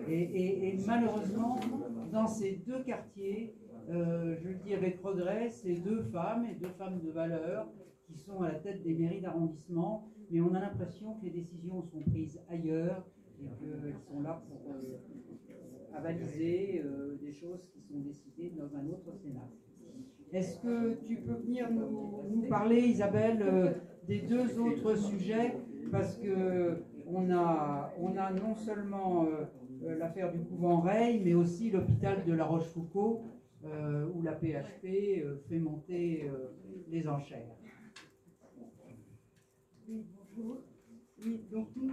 Et malheureusement, dans ces 2 quartiers, je le dis avec regret, c'est 2 femmes et 2 femmes de valeur qui sont à la tête des mairies d'arrondissement, mais on a l'impression que les décisions sont prises ailleurs et qu'elles sont là pour avaliser des choses qui sont décidées dans un autre Sénat. Est-ce que tu peux venir nous parler, Isabelle, des 2 autres sujets, parce que on a non seulement l'affaire du couvent Reille, mais aussi l'hôpital de La Rochefoucauld, où la PHP fait monter les enchères. Oui, bonjour. Oui, donc nous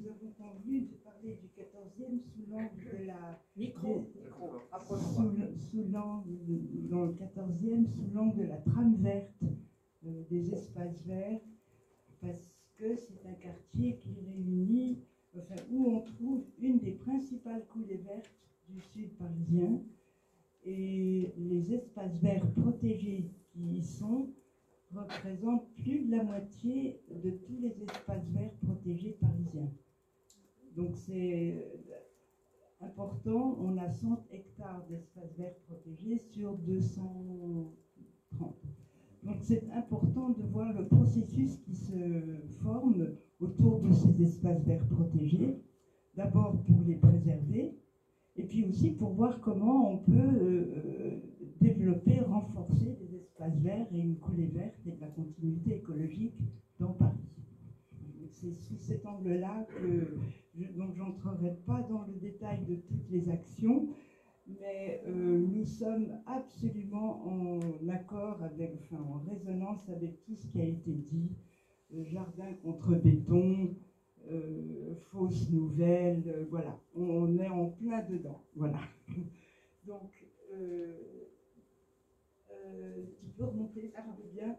avons convenu de parler du 14e sous l'angle de la... Sous l'angle, dans le 14e, sous l'angle de la trame verte, des espaces verts, parce que c'est un quartier qui réunit, enfin, où on trouve une des principales coulées vertes du sud parisien, Et les espaces verts protégés qui y sont représentent plus de la moitié de tous les espaces verts protégés parisiens. Donc c'est important, on a 100 hectares d'espaces verts protégés sur 230. Donc c'est important de voir le processus qui se forme autour de ces espaces verts protégés, d'abord pour les préserver, et puis aussi pour voir comment on peut développer, renforcer les espaces verts et une coulée verte et de la continuité écologique dans Paris. C'est sous cet angle-là que donc j'entrerai pas dans le détail de toutes les actions, mais nous sommes absolument en accord avec, enfin en résonance avec tout ce qui a été dit, jardin contre béton, fausses nouvelles, voilà, on est en plein dedans, voilà. Donc, tu peux remonter, ça veut bien.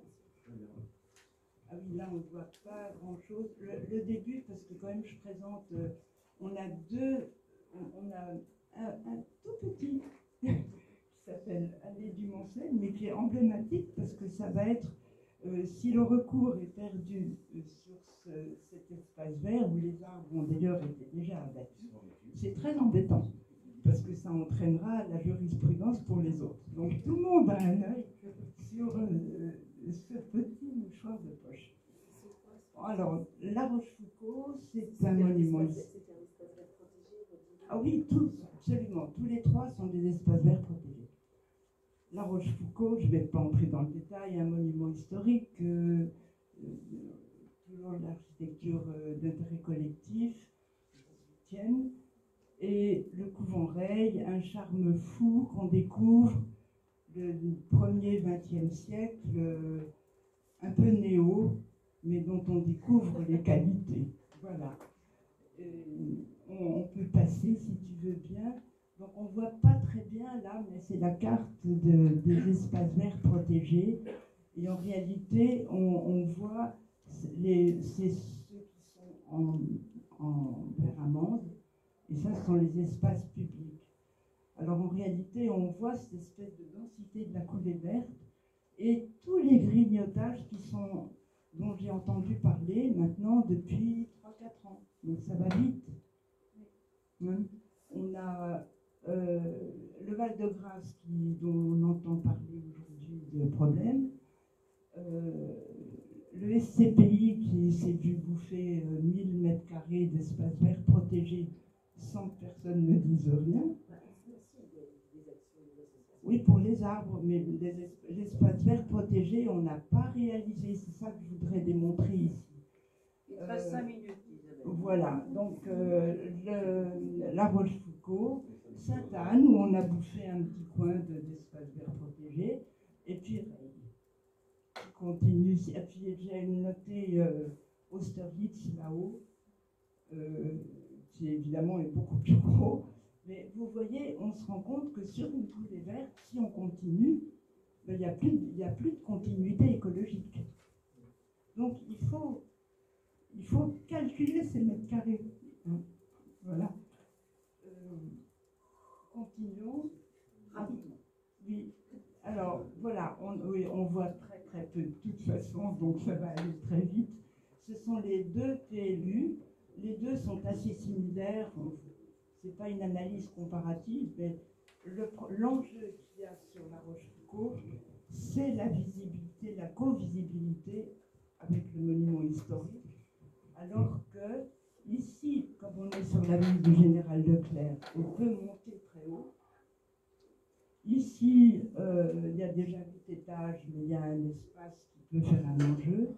Ah oui, là on ne voit pas grand-chose. Le début, parce que quand même je présente, on a un tout petit qui s'appelle Allée du Mont-Seine, mais qui est emblématique parce que ça va être, si le recours est perdu sur cet espace vert où les arbres ont d'ailleurs été déjà abattus, c'est très embêtant parce que ça entraînera la jurisprudence pour les autres. Donc tout le monde a un œil sur ce petit mouchoir de poche. Alors, La Rochefoucauld, c'est un monument. Ah oui, tous, absolument. Tous les trois sont des espaces verts protégés. La Rochefoucauld, je ne vais pas entrer dans le détail, un monument historique, toujours de l'architecture d'intérêt collectif, tienne. Et le couvent Reille, un charme fou qu'on découvre le 1er, 20e siècle, un peu néo, mais dont on découvre les qualités. Voilà. On peut passer si tu veux bien. Donc on ne voit pas très bien là, mais c'est la carte des espaces verts protégés. Et en réalité, on voit c'est ceux qui sont en vert amande, et ça, ce sont les espaces publics. Alors en réalité, on voit cette espèce de densité de la coulée verte et tous les grignotages dont j'ai entendu parler maintenant depuis 3-4 ans. Donc ça va vite. On a le Val-de-Grâce dont on entend parler aujourd'hui de problèmes. Le SCPI qui s'est vu bouffer 1000 mètres carrés d'espace vert protégé sans que personne ne dise rien. Oui, pour les arbres, mais l'espace vert protégé, on n'a pas réalisé. C'est ça que je voudrais démontrer ici. Il te reste 5 minutes, Isabelle. Voilà, donc La Rochefoucauld, Sainte-Anne, où on a bouffé un petit coin d'espace vert protégé, et puis qui continue. Et puis j'ai noté Austerlitz là-haut, qui évidemment est beaucoup plus gros. Mais vous voyez, on se rend compte que sur une coulée verte, si on continue, il n'y a plus de continuité écologique. Donc il faut calculer ces mètres carrés. Voilà. Continuons rapidement. Oui. Alors voilà, on voit très très peu de toute façon, donc ça va aller très vite. Ce sont les deux PLU. Les deux sont assez similaires. Ce n'est pas une analyse comparative, mais l'enjeu qu'il y a sur La Rochefoucauld, c'est la visibilité, la co-visibilité avec le monument historique. Alors que ici, comme on est sur l'avenue du Général Leclerc, on peut monter très haut. Ici, il y a déjà 8 étages, mais il y a un espace qui peut faire un enjeu.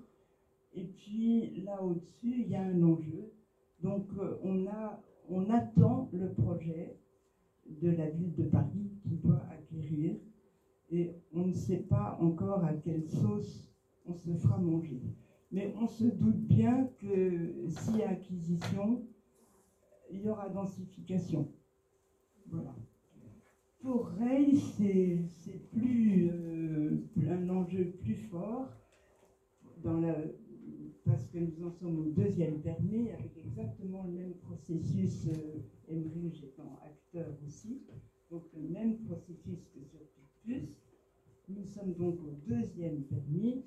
Et puis là au-dessus, il y a un enjeu. Donc on attend le projet de la ville de Paris qui doit acquérir. Et on ne sait pas encore à quelle sauce on se fera manger. Mais on se doute bien que s'il y a acquisition, il y aura densification. Voilà. Pour Reille, c'est plus un enjeu plus fort parce que nous en sommes au 2e permis avec exactement le même processus, Emery étant acteur aussi. Donc le même processus que sur Picpus. Nous sommes donc au deuxième permis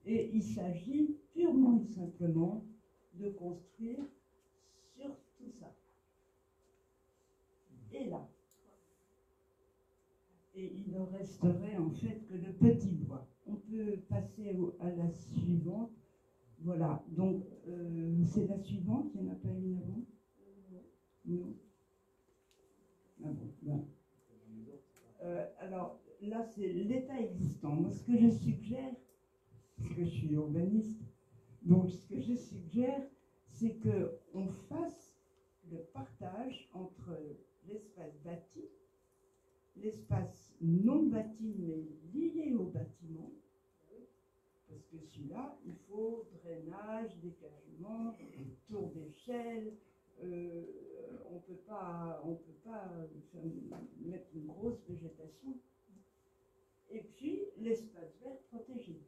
et il s'agit purement et simplement de construire sur tout ça. Et là. Et il ne resterait en fait que le petit bois. On peut passer à la suivante. Voilà, donc c'est la suivante, il n'y en a pas une avant? Non. Ah bon, non. Alors là, c'est l'état existant. Moi, ce que je suggère, parce que je suis urbaniste, donc ce que je suggère, c'est qu'on fasse le partage entre l'espace bâti, l'espace non bâti mais lié au bâtiment, parce que celui-là, il faut drainage, dégagement, tour d'échelle, on peut pas mettre une grosse végétation. Et puis l'espace vert protégé,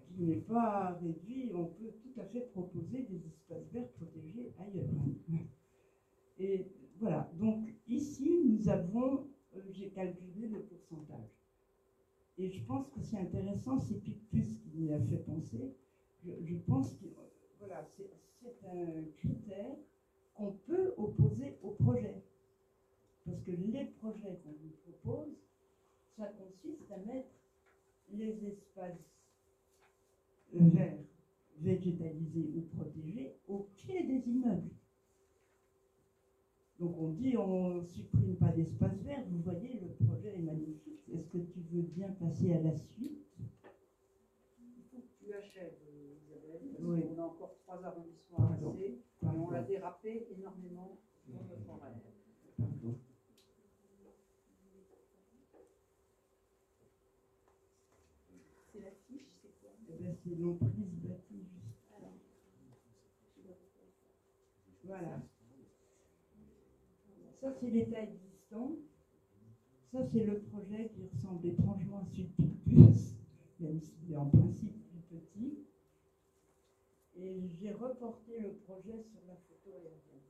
qui n'est pas réduit, on peut tout à fait proposer des espaces verts protégés ailleurs. Et voilà, donc ici nous avons, j'ai calculé le pourcentage. Et je pense que c'est intéressant, c'est Picpus qui m'y a fait penser. Je pense que voilà, c'est un critère qu'on peut opposer au projet. Parce que les projets qu'on nous propose, ça consiste à mettre les espaces verts, végétalisés ou protégés au pied des immeubles. Donc on dit on ne supprime pas d'espace vert, vous voyez le projet est magnifique. Est-ce que tu veux bien passer à la suite? Il faut que tu achèves, Isabelle, parce oui. qu'on a encore 3 arrondissements à passer, et on l'a dérapé énormément sur notre horaire. Pardon. C'est la fiche, c'est quoi? Eh bien, c'est l'emprise bâtie juste. Voilà. Ça, c'est l'état existant. Ça, c'est le projet qui ressemble étrangement à celui de Picpus, même s'il est en principe plus petit. Et j'ai reporté le projet sur la photo aérienne.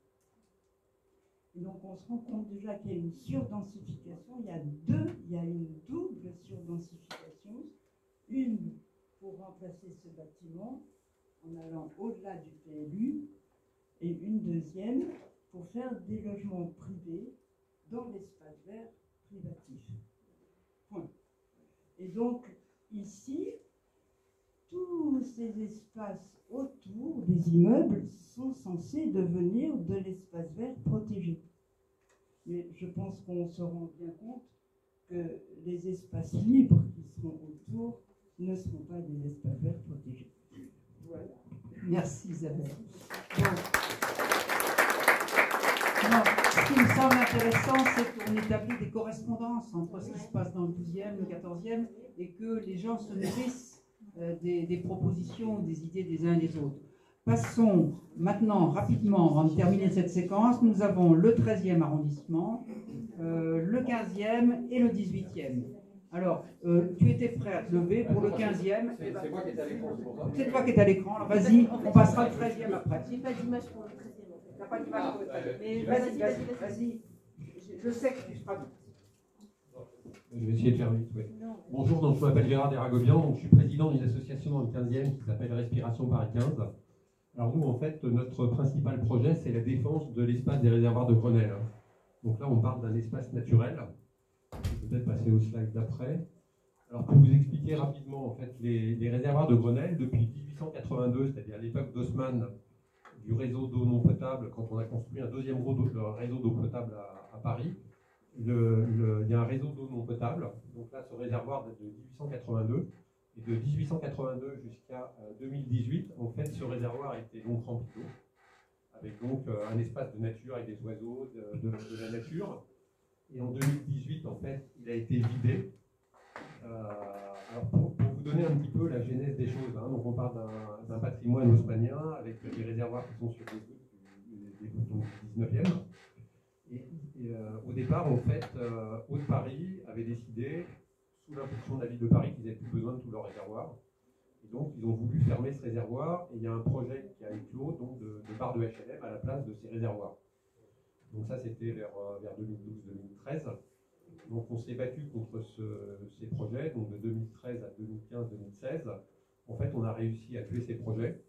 Et donc, on se rend compte déjà qu'il y a une surdensification. Il y a une double surdensification. Une pour remplacer ce bâtiment en allant au-delà du PLU, et une deuxième pour faire des logements privés dans l'espace vert privatif. Point. Et donc, ici, tous ces espaces autour des immeubles sont censés devenir de l'espace vert protégé. Mais je pense qu'on se rend bien compte que les espaces libres qui seront autour ne seront pas des espaces verts protégés. Voilà. Merci Isabelle. Bon. Non, ce qui me semble intéressant, c'est qu'on établit des correspondances entre ce qui se passe dans le 12e, le 14e, et que les gens se nourrissent des propositions, des idées des uns et des autres. Passons maintenant rapidement, avant de terminer cette séquence, nous avons le 13e arrondissement, le 15e et le 18e. Alors, tu étais prêt à te lever pour le 15e. C'est moi qui étais à l'écran, c'est pour ça. C'est toi qui es à l'écran, alors vas-y, on passera le 13e après. J'ai pas d'image pour le 13e. T'as pas d'image pour le 13e. Mais vas-y. Je sais que tu seras vite. Je vais essayer de faire vite, oui. Bonjour, donc je m'appelle Gérard Deragobian, donc je suis président d'une association dans le 15e qui s'appelle Respiration Paris 15. Alors nous, en fait, notre principal projet, c'est la défense de l'espace des réservoirs de Grenelle. Donc là, on parle d'un espace naturel. Je vais peut-être passer au slide d'après. Alors pour vous expliquer rapidement, en fait, les réservoirs de Grenelle, depuis 1882, c'est-à-dire à l'époque d'Haussmann, du réseau d'eau non potable, quand on a construit un deuxième réseau d'eau potable à Paris, il y a un réseau d'eau non potable. Donc là, ce réservoir date de 1882. Et de 1882 jusqu'à 2018, en fait, ce réservoir a été donc rempli d'eau, avec donc un espace de nature avec des oiseaux, de la nature. Et en 2018, en fait, il a été vidé. Alors pour vous donner un petit peu la genèse des choses, hein, donc on parle d'un patrimoine haussmannien avec des réservoirs qui sont sur des boutons du 19e. Et au départ, en fait, Haute-Paris avait décidé, sous l'impulsion de la ville de Paris, qu'ils n'avaient plus besoin de tous leurs réservoirs. Et donc, ils ont voulu fermer ce réservoir. Et il y a un projet qui a éclos donc de barres de HLM à la place de ces réservoirs. Donc ça, c'était vers 2012-2013. Donc on s'est battu contre ces projets, donc de 2013 à 2015-2016. En fait, on a réussi à tuer ces projets.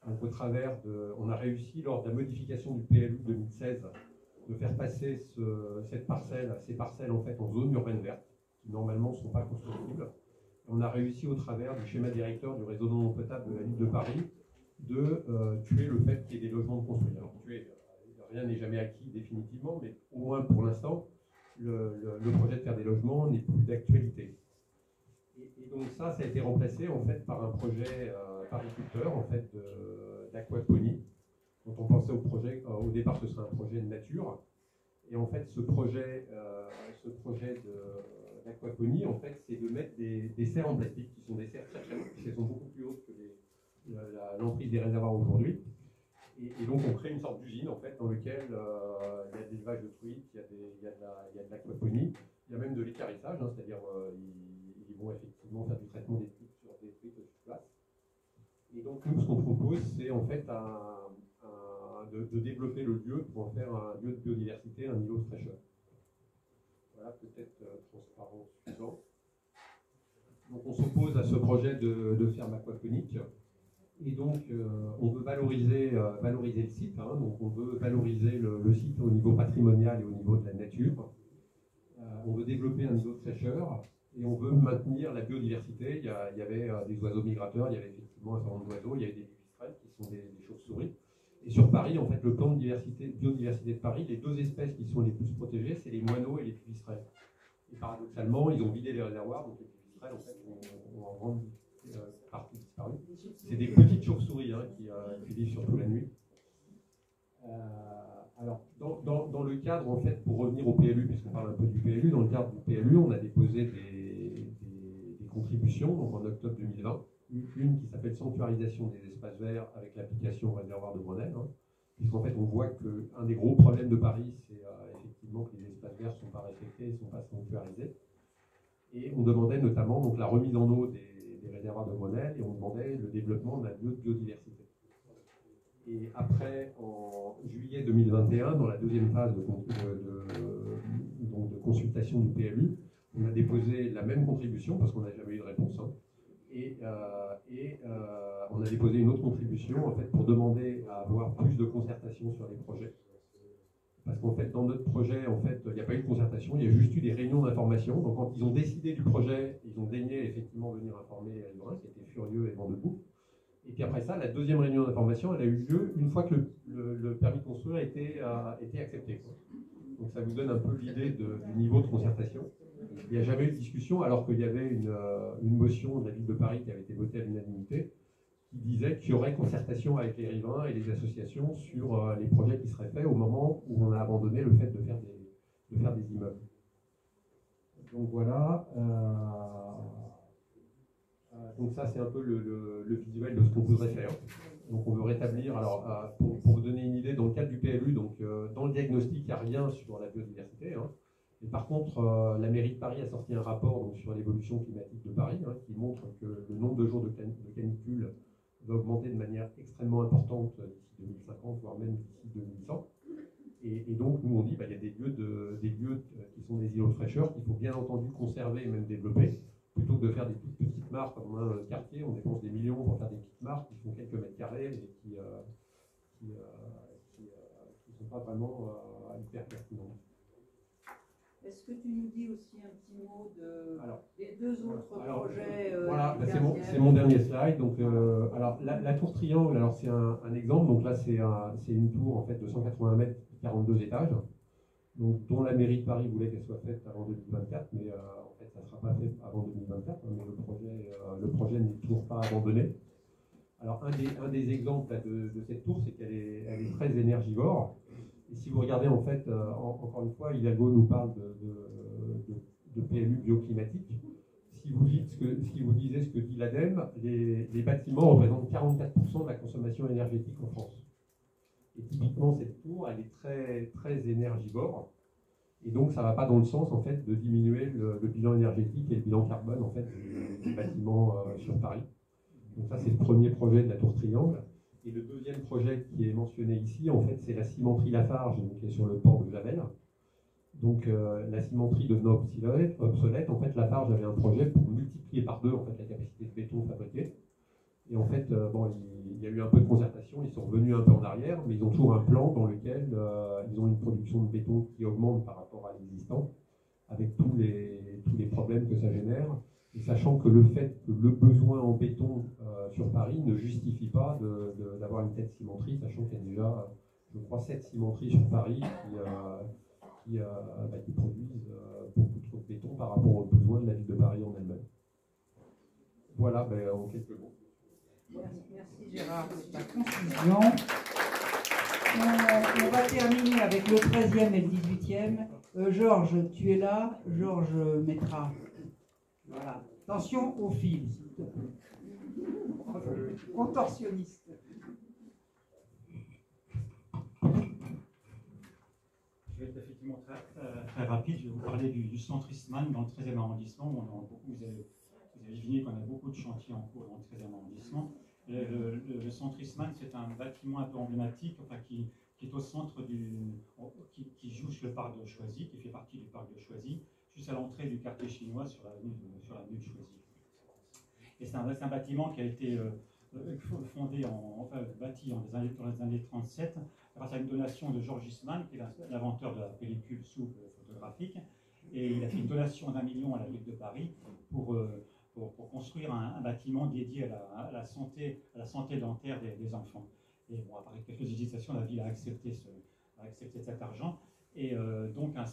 Donc, on a réussi lors de la modification du PLU 2016 de faire passer ces parcelles en fait en zone urbaine verte, qui normalement ne sont pas constructibles. On a réussi au travers du schéma directeur du réseau d'eau potable de la ville de Paris de tuer le fait qu'il y ait des logements de construits. Alors rien n'est jamais acquis définitivement, mais au moins pour l'instant, le projet de faire des logements n'est plus d'actualité. Et donc ça a été remplacé en fait par un projet pariculteur en fait d'aquaponie, dont on pensait au départ ce serait un projet de nature. Et en fait ce projet d'aquaponie en fait c'est de mettre des serres en plastique qui sont des serres très très hautes, qui sont beaucoup plus hautes que l'emprise des réservoirs aujourd'hui. Et donc on crée une sorte d'usine en fait dans laquelle il y a des élevages de truites, il y a de l'aquaponie, il y a même de l'équarrissage, hein, c'est-à-dire ils vont effectivement faire du traitement des truites sur place. Et donc nous ce qu'on propose c'est en fait de développer le lieu pour en faire un lieu de biodiversité, un îlot de fraîcheur. Voilà, peut-être transparent suivant. Donc on s'oppose à ce projet de ferme aquaponique. Et donc, on veut valoriser le site, hein, donc on veut valoriser le site au niveau patrimonial et au niveau de la nature. On veut développer un niveau de fraîcheur et on veut maintenir la biodiversité. Il y avait des oiseaux migrateurs, il y avait effectivement un certain nombre d'oiseaux, il y avait des pipistrelles qui sont des chauves-souris. Et sur Paris, en fait, le plan de biodiversité de Paris, les deux espèces qui sont les plus protégées, c'est les moineaux et les pipistrelles. Et paradoxalement, ils ont vidé les réservoirs, donc les pipistrelles, en fait, ont en grande partie disparu. C'est des petites chauves-souris hein, qui vivent surtout la nuit. Alors, dans le cadre, en fait, pour revenir au PLU, puisqu'on parle un peu du PLU, dans le cadre du PLU, on a déposé des contributions, donc en octobre 2020, une qui s'appelle sanctuarisation des espaces verts avec l'application réservoir de Grenelle, hein, puisqu'en fait, on voit qu'un des gros problèmes de Paris, c'est effectivement que les espaces verts ne sont pas respectés, ne sont pas sanctuarisés. Et on demandait notamment donc, la remise en eau des réservoirs de Grenelle et on demandait le développement d'un lieu de biodiversité. Et après, en juillet 2021, dans la deuxième phase de consultation du PLU, on a déposé la même contribution parce qu'on n'a jamais eu de réponse. Hein, on a déposé une autre contribution en fait, pour demander à avoir plus de concertation sur les projets. Parce qu'en fait, dans notre projet, en fait, il n'y a pas eu de concertation, il y a juste eu des réunions d'information. Donc, quand ils ont décidé du projet, ils ont daigné effectivement venir informer les riverains, qui étaient furieux et vent debout. Et puis après ça, la deuxième réunion d'information, elle a eu lieu une fois que le permis de construire a été accepté. Donc, ça vous donne un peu l'idée du niveau de concertation. Il n'y a jamais eu de discussion, alors qu'il y avait une motion de la ville de Paris qui avait été votée à l'unanimité, qui disait qu'il y aurait concertation avec les riverains et les associations sur les projets qui seraient faits au moment où on a abandonné le fait de faire des immeubles. Donc voilà. Donc ça, c'est un peu le visuel de ce qu'on voudrait faire. Donc on veut rétablir, alors pour vous donner une idée, dans le cadre du PLU, donc dans le diagnostic, il n'y a rien sur la biodiversité. Hein. Et par contre, la mairie de Paris a sorti un rapport donc, sur l'évolution climatique de Paris, hein, qui montre que le nombre de jours de canicule va augmenter de manière extrêmement importante d'ici 2050, voire même d'ici 2100. Et donc, nous, on dit qu'il y a des lieux qui sont des îlots de fraîcheur qu'il faut bien entendu conserver et même développer. Plutôt que de faire des toutes petites mares comme un quartier, on dépense des millions pour faire des petites mares qui font quelques mètres carrés et qui ne sont pas vraiment hyper pertinentes. Est-ce que tu nous dis aussi un petit mot des deux autres projets voilà, c'est mon dernier slide. Donc, alors, la tour triangle, alors c'est un exemple. Donc là, c'est une tour en fait de 180 mètres, 42 étages, donc, dont la mairie de Paris voulait qu'elle soit faite avant 2024, mais en fait, ça ne sera pas fait avant 2024. Hein, mais le projet n'est toujours pas abandonné. Alors, un des exemples là, de cette tour, c'est qu'elle est très énergivore. Et si vous regardez, en fait, encore une fois, Hidalgo nous parle de PLU bioclimatique. Si vous lisez ce que dit l'ADEME, les bâtiments représentent 44% de la consommation énergétique en France. Et typiquement, cette tour, elle est très, très énergivore. Et donc, ça ne va pas dans le sens, en fait, de diminuer le bilan énergétique et le bilan carbone, en fait, des bâtiments sur Paris. Donc ça, c'est le premier projet de la tour triangle. Et le deuxième projet qui est mentionné ici, en fait, c'est la cimenterie Lafarge, donc, qui est sur le port de Javel. Donc la cimenterie devenant obsolète, en fait Lafarge avait un projet pour multiplier par 2 en fait, la capacité de béton fabriqué. Et en fait, bon, il y a eu un peu de concertation, ils sont revenus un peu en arrière, mais ils ont toujours un plan dans lequel ils ont une production de béton qui augmente par rapport à l'existant, avec tous les problèmes que ça génère. Et sachant que le fait que le besoin en béton sur Paris ne justifie pas d'avoir une telle cimenterie, sachant qu'il y a déjà, je crois, 7 cimenteries sur Paris qui produisent beaucoup trop de béton par rapport aux besoins de la ville de Paris en elle-même. Voilà, en quelques mots. Merci Gérard pour ta conclusion. On va terminer avec le 13e et le 18e. Georges, tu es là. Georges mettra. Voilà. Attention au fil, s'il te plaît. Contorsionniste. Je vais être effectivement très rapide. Je vais vous parler du centre Eastman dans le 13e arrondissement. Vous avez deviné qu'on a beaucoup de chantiers en cours dans le 13e arrondissement. Le centre Eastman, c'est un bâtiment un peu emblématique, enfin, qui est au centre qui juge le parc de Choisy, qui fait partie du parc de Choisy, juste à l'entrée du quartier chinois sur l'avenue de Choisy. Et c'est un bâtiment qui a été bâti dans les années 37 grâce à une donation de Georges Eastman, qui est l'inventeur de la pellicule souple photographique. Et il a fait une donation d'1 million à la ville de Paris pour construire un bâtiment dédié à la santé dentaire des enfants. Et bon, après quelques hésitations, la ville a accepté cet argent. Et donc un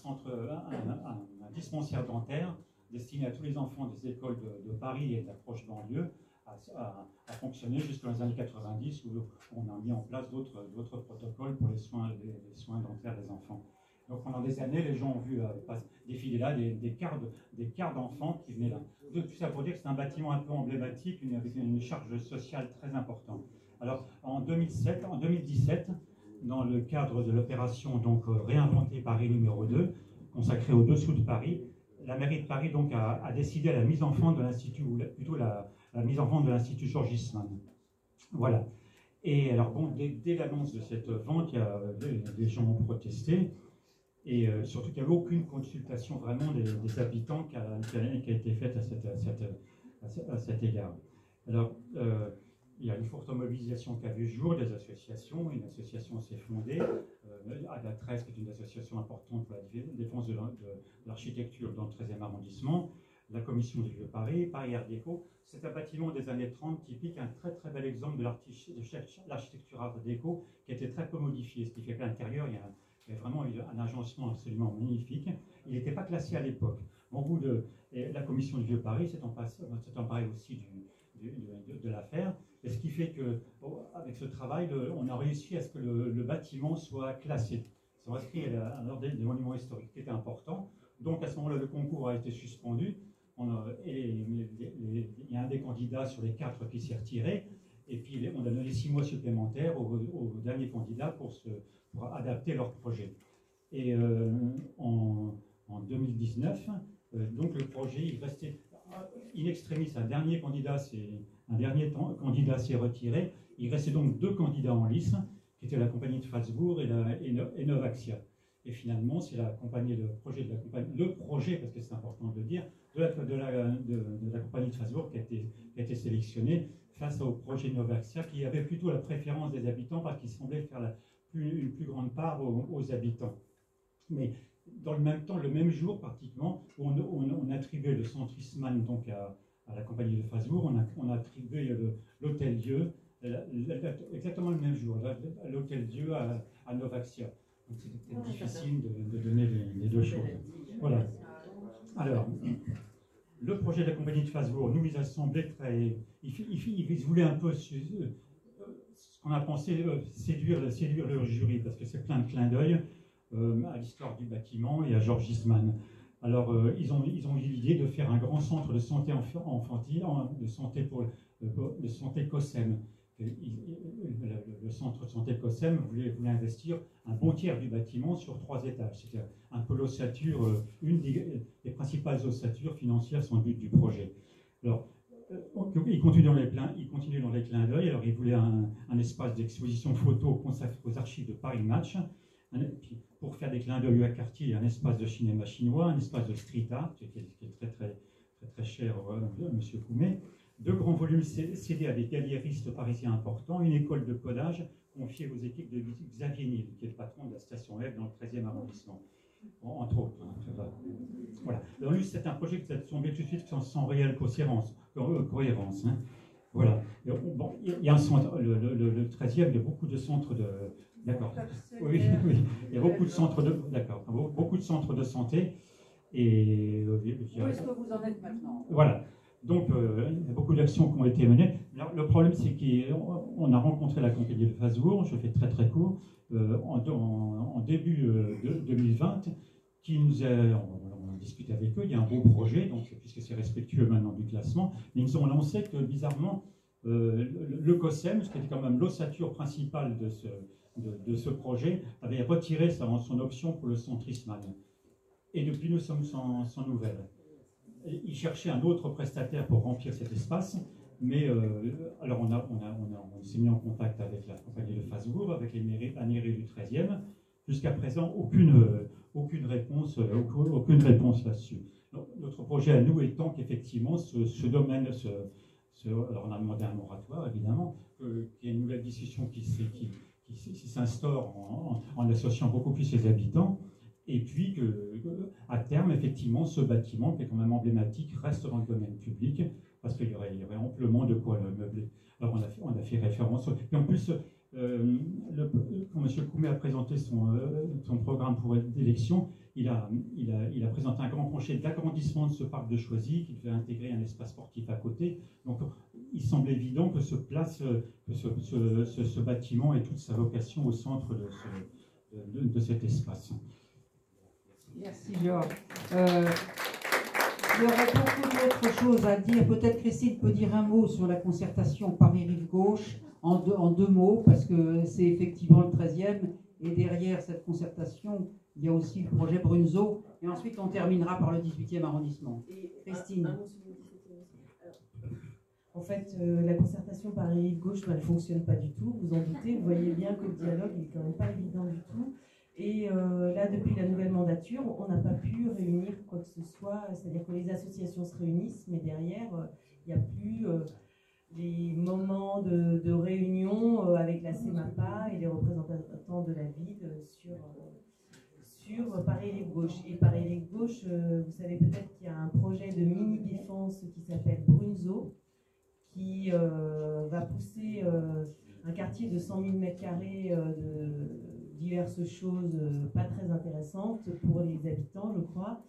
dispensaire dentaire destiné à tous les enfants des écoles de Paris et de la proche banlieue a fonctionné jusqu'aux années 90, où on a mis en place d'autres protocoles pour les soins dentaires des enfants. Donc pendant des années, les gens ont vu défiler là des quarts d'enfants qui venaient là. Tout ça pour dire que c'est un bâtiment un peu emblématique, avec une charge sociale très importante. Alors en 2017, dans le cadre de l'opération Réinventer Paris numéro 2, consacrée au dessous de Paris, la mairie de Paris donc a décidé la mise en vente de l'Institut, ou plutôt la mise en vente de l'Institut Georges Eastman. Voilà. Et alors bon, dès l'annonce de cette vente, des gens ont protesté. Et surtout qu'il n'y avait aucune consultation vraiment des habitants qui a été faite à cet égard. Alors, il y a une forte mobilisation qui a vu jour des associations. Une association s'est fondée, ADA13, qui est une association importante pour la défense de l'architecture dans le 13e arrondissement, la Commission du Vieux-Paris, Paris Art Déco. C'est un bâtiment des années 30 typique, un très très bel exemple de l'architecture Art Déco qui a été très peu modifié, ce qui fait qu'à l'intérieur, il y a vraiment un agencement absolument magnifique. Il n'était pas classé à l'époque. Au bout de la Commission du Vieux-Paris s'est emparée aussi de l'affaire. Et ce qui fait qu'avec ce travail, on a réussi à ce que le bâtiment soit classé. C'est inscrit à l'ordre des monuments historiques, qui était important. Donc à ce moment-là, le concours a été suspendu. Il y a un des candidats sur les 4 qui s'est retiré. Et puis on a donné 6 mois supplémentaires aux derniers candidats pour adapter leur projet. Et en 2019, donc le projet, il restait in extremis, un dernier candidat s'est retiré. Il restait donc 2 candidats en lice, qui étaient la compagnie de Strasbourg et Novaxia. Et finalement, c'est le projet, parce que c'est important de le dire, de la compagnie de Strasbourg qui a été sélectionné face au projet Novaxia, qui avait plutôt la préférence des habitants parce qu'il semblait faire une plus grande part aux habitants. Mais dans le même temps, le même jour pratiquement, on attribuait le centre Eastman donc à la compagnie de Strasbourg, on a attribué l'Hôtel-Dieu, exactement le même jour, l'Hôtel-Dieu à Novaxia. Donc c'était difficile de donner les deux choses. Voilà. Alors, le projet de la compagnie de Strasbourg, nous, il a semblé très... Il voulait un peu ce qu'on a pensé séduire le jury, parce que c'est plein de clins d'œil à l'histoire du bâtiment et à Georges Eastman. Alors, ils ont eu l'idée de faire un grand centre de santé infantile, de santé COSEM. Le centre de santé COSEM voulait investir un bon tiers du bâtiment sur 3 étages. C'était un peu l'ossature, une des principales ossatures financières sans but du projet. Alors, il continue dans les clins d'œil. Alors, il voulait un espace d'exposition photo consacré aux archives de Paris Match, pour faire des clins d'œil à Cartier, il y a un espace de cinéma chinois, un espace de street art, qui est très cher à M. Coumet, 2 grands volumes cédés à des galléristes parisiens importants, une école de codage confiée aux équipes de Xavier Niel, qui est le patron de la station F dans le 13e arrondissement, entre autres. Voilà. Alors lui, c'est un projet qui a tombé tout de suite sans réelle cohérence. Hein. Voilà. Bon, il y a un centre, le 13e, il y a beaucoup de centres de... D'accord. Oui, il y a beaucoup de centres de... D'accord. Beaucoup de centres de santé. Et... Où est-ce que vous en êtes maintenant? Voilà. Donc, il y a beaucoup d'actions qui ont été menées. Alors, le problème, c'est qu'on a rencontré la compagnie de Fazour, je fais très court, en début de 2020, qui nous a... On a discuté avec eux, il y a un beau projet, donc, puisque c'est respectueux maintenant du classement, mais ils nous ont lancé que, bizarrement, le COSEM, ce qui était quand même l'ossature principale de ce projet, avait retiré son option pour le centre Eastman. Et depuis, nous sommes sans nouvelles. Ils cherchaient un autre prestataire pour remplir cet espace, mais alors on s'est mis en contact avec la compagnie de Fazour, avec la mairie du 13e. Jusqu'à présent, aucune réponse là-dessus. Notre projet à nous étant qu'effectivement, ce domaine, alors on a demandé un moratoire, évidemment, qu'il y ait une nouvelle discussion qui s'instaure en associant beaucoup plus les habitants. Et puis qu'à terme, effectivement, ce bâtiment, qui est quand même emblématique, reste dans le domaine public, parce qu'il y aurait amplement de quoi le meubler. Alors on a fait référence. Et en plus, quand M. Coumet a présenté son programme pour d'élection, il a présenté un grand projet d'agrandissement de ce parc de Choisy, qui devait intégrer un espace sportif à côté. Donc il semble évident que ce bâtiment ait toute sa vocation au centre de cet espace. Merci Georges. Il y aurait beaucoup d'autres choses à dire. Peut-être Christine peut dire un mot sur la concertation Paris-Rive-Gauche, en deux mots, parce que c'est effectivement le 13e, et derrière cette concertation, il y a aussi le projet Brunzo, et ensuite on terminera par le 18e arrondissement. Christine. Un mot sur le 17e aussi. En fait, la concertation Paris-Rive-Gauche, elle ne fonctionne pas du tout, vous en doutez. Vous voyez bien que le dialogue n'est quand même pas évident du tout. Et là, depuis la nouvelle mandature, on n'a pas pu réunir quoi que ce soit. C'est-à-dire que les associations se réunissent, mais derrière, il n'y a plus les moments de réunion avec la CEMAPA et les représentants de la ville sur Paris-Rive-Gauche. Et Paris-Rive-Gauche, vous savez peut-être qu'il y a un projet de mini-défense qui s'appelle Brunzo, qui va pousser un quartier de 100 000 m² de diverses choses pas très intéressantes pour les habitants, je crois,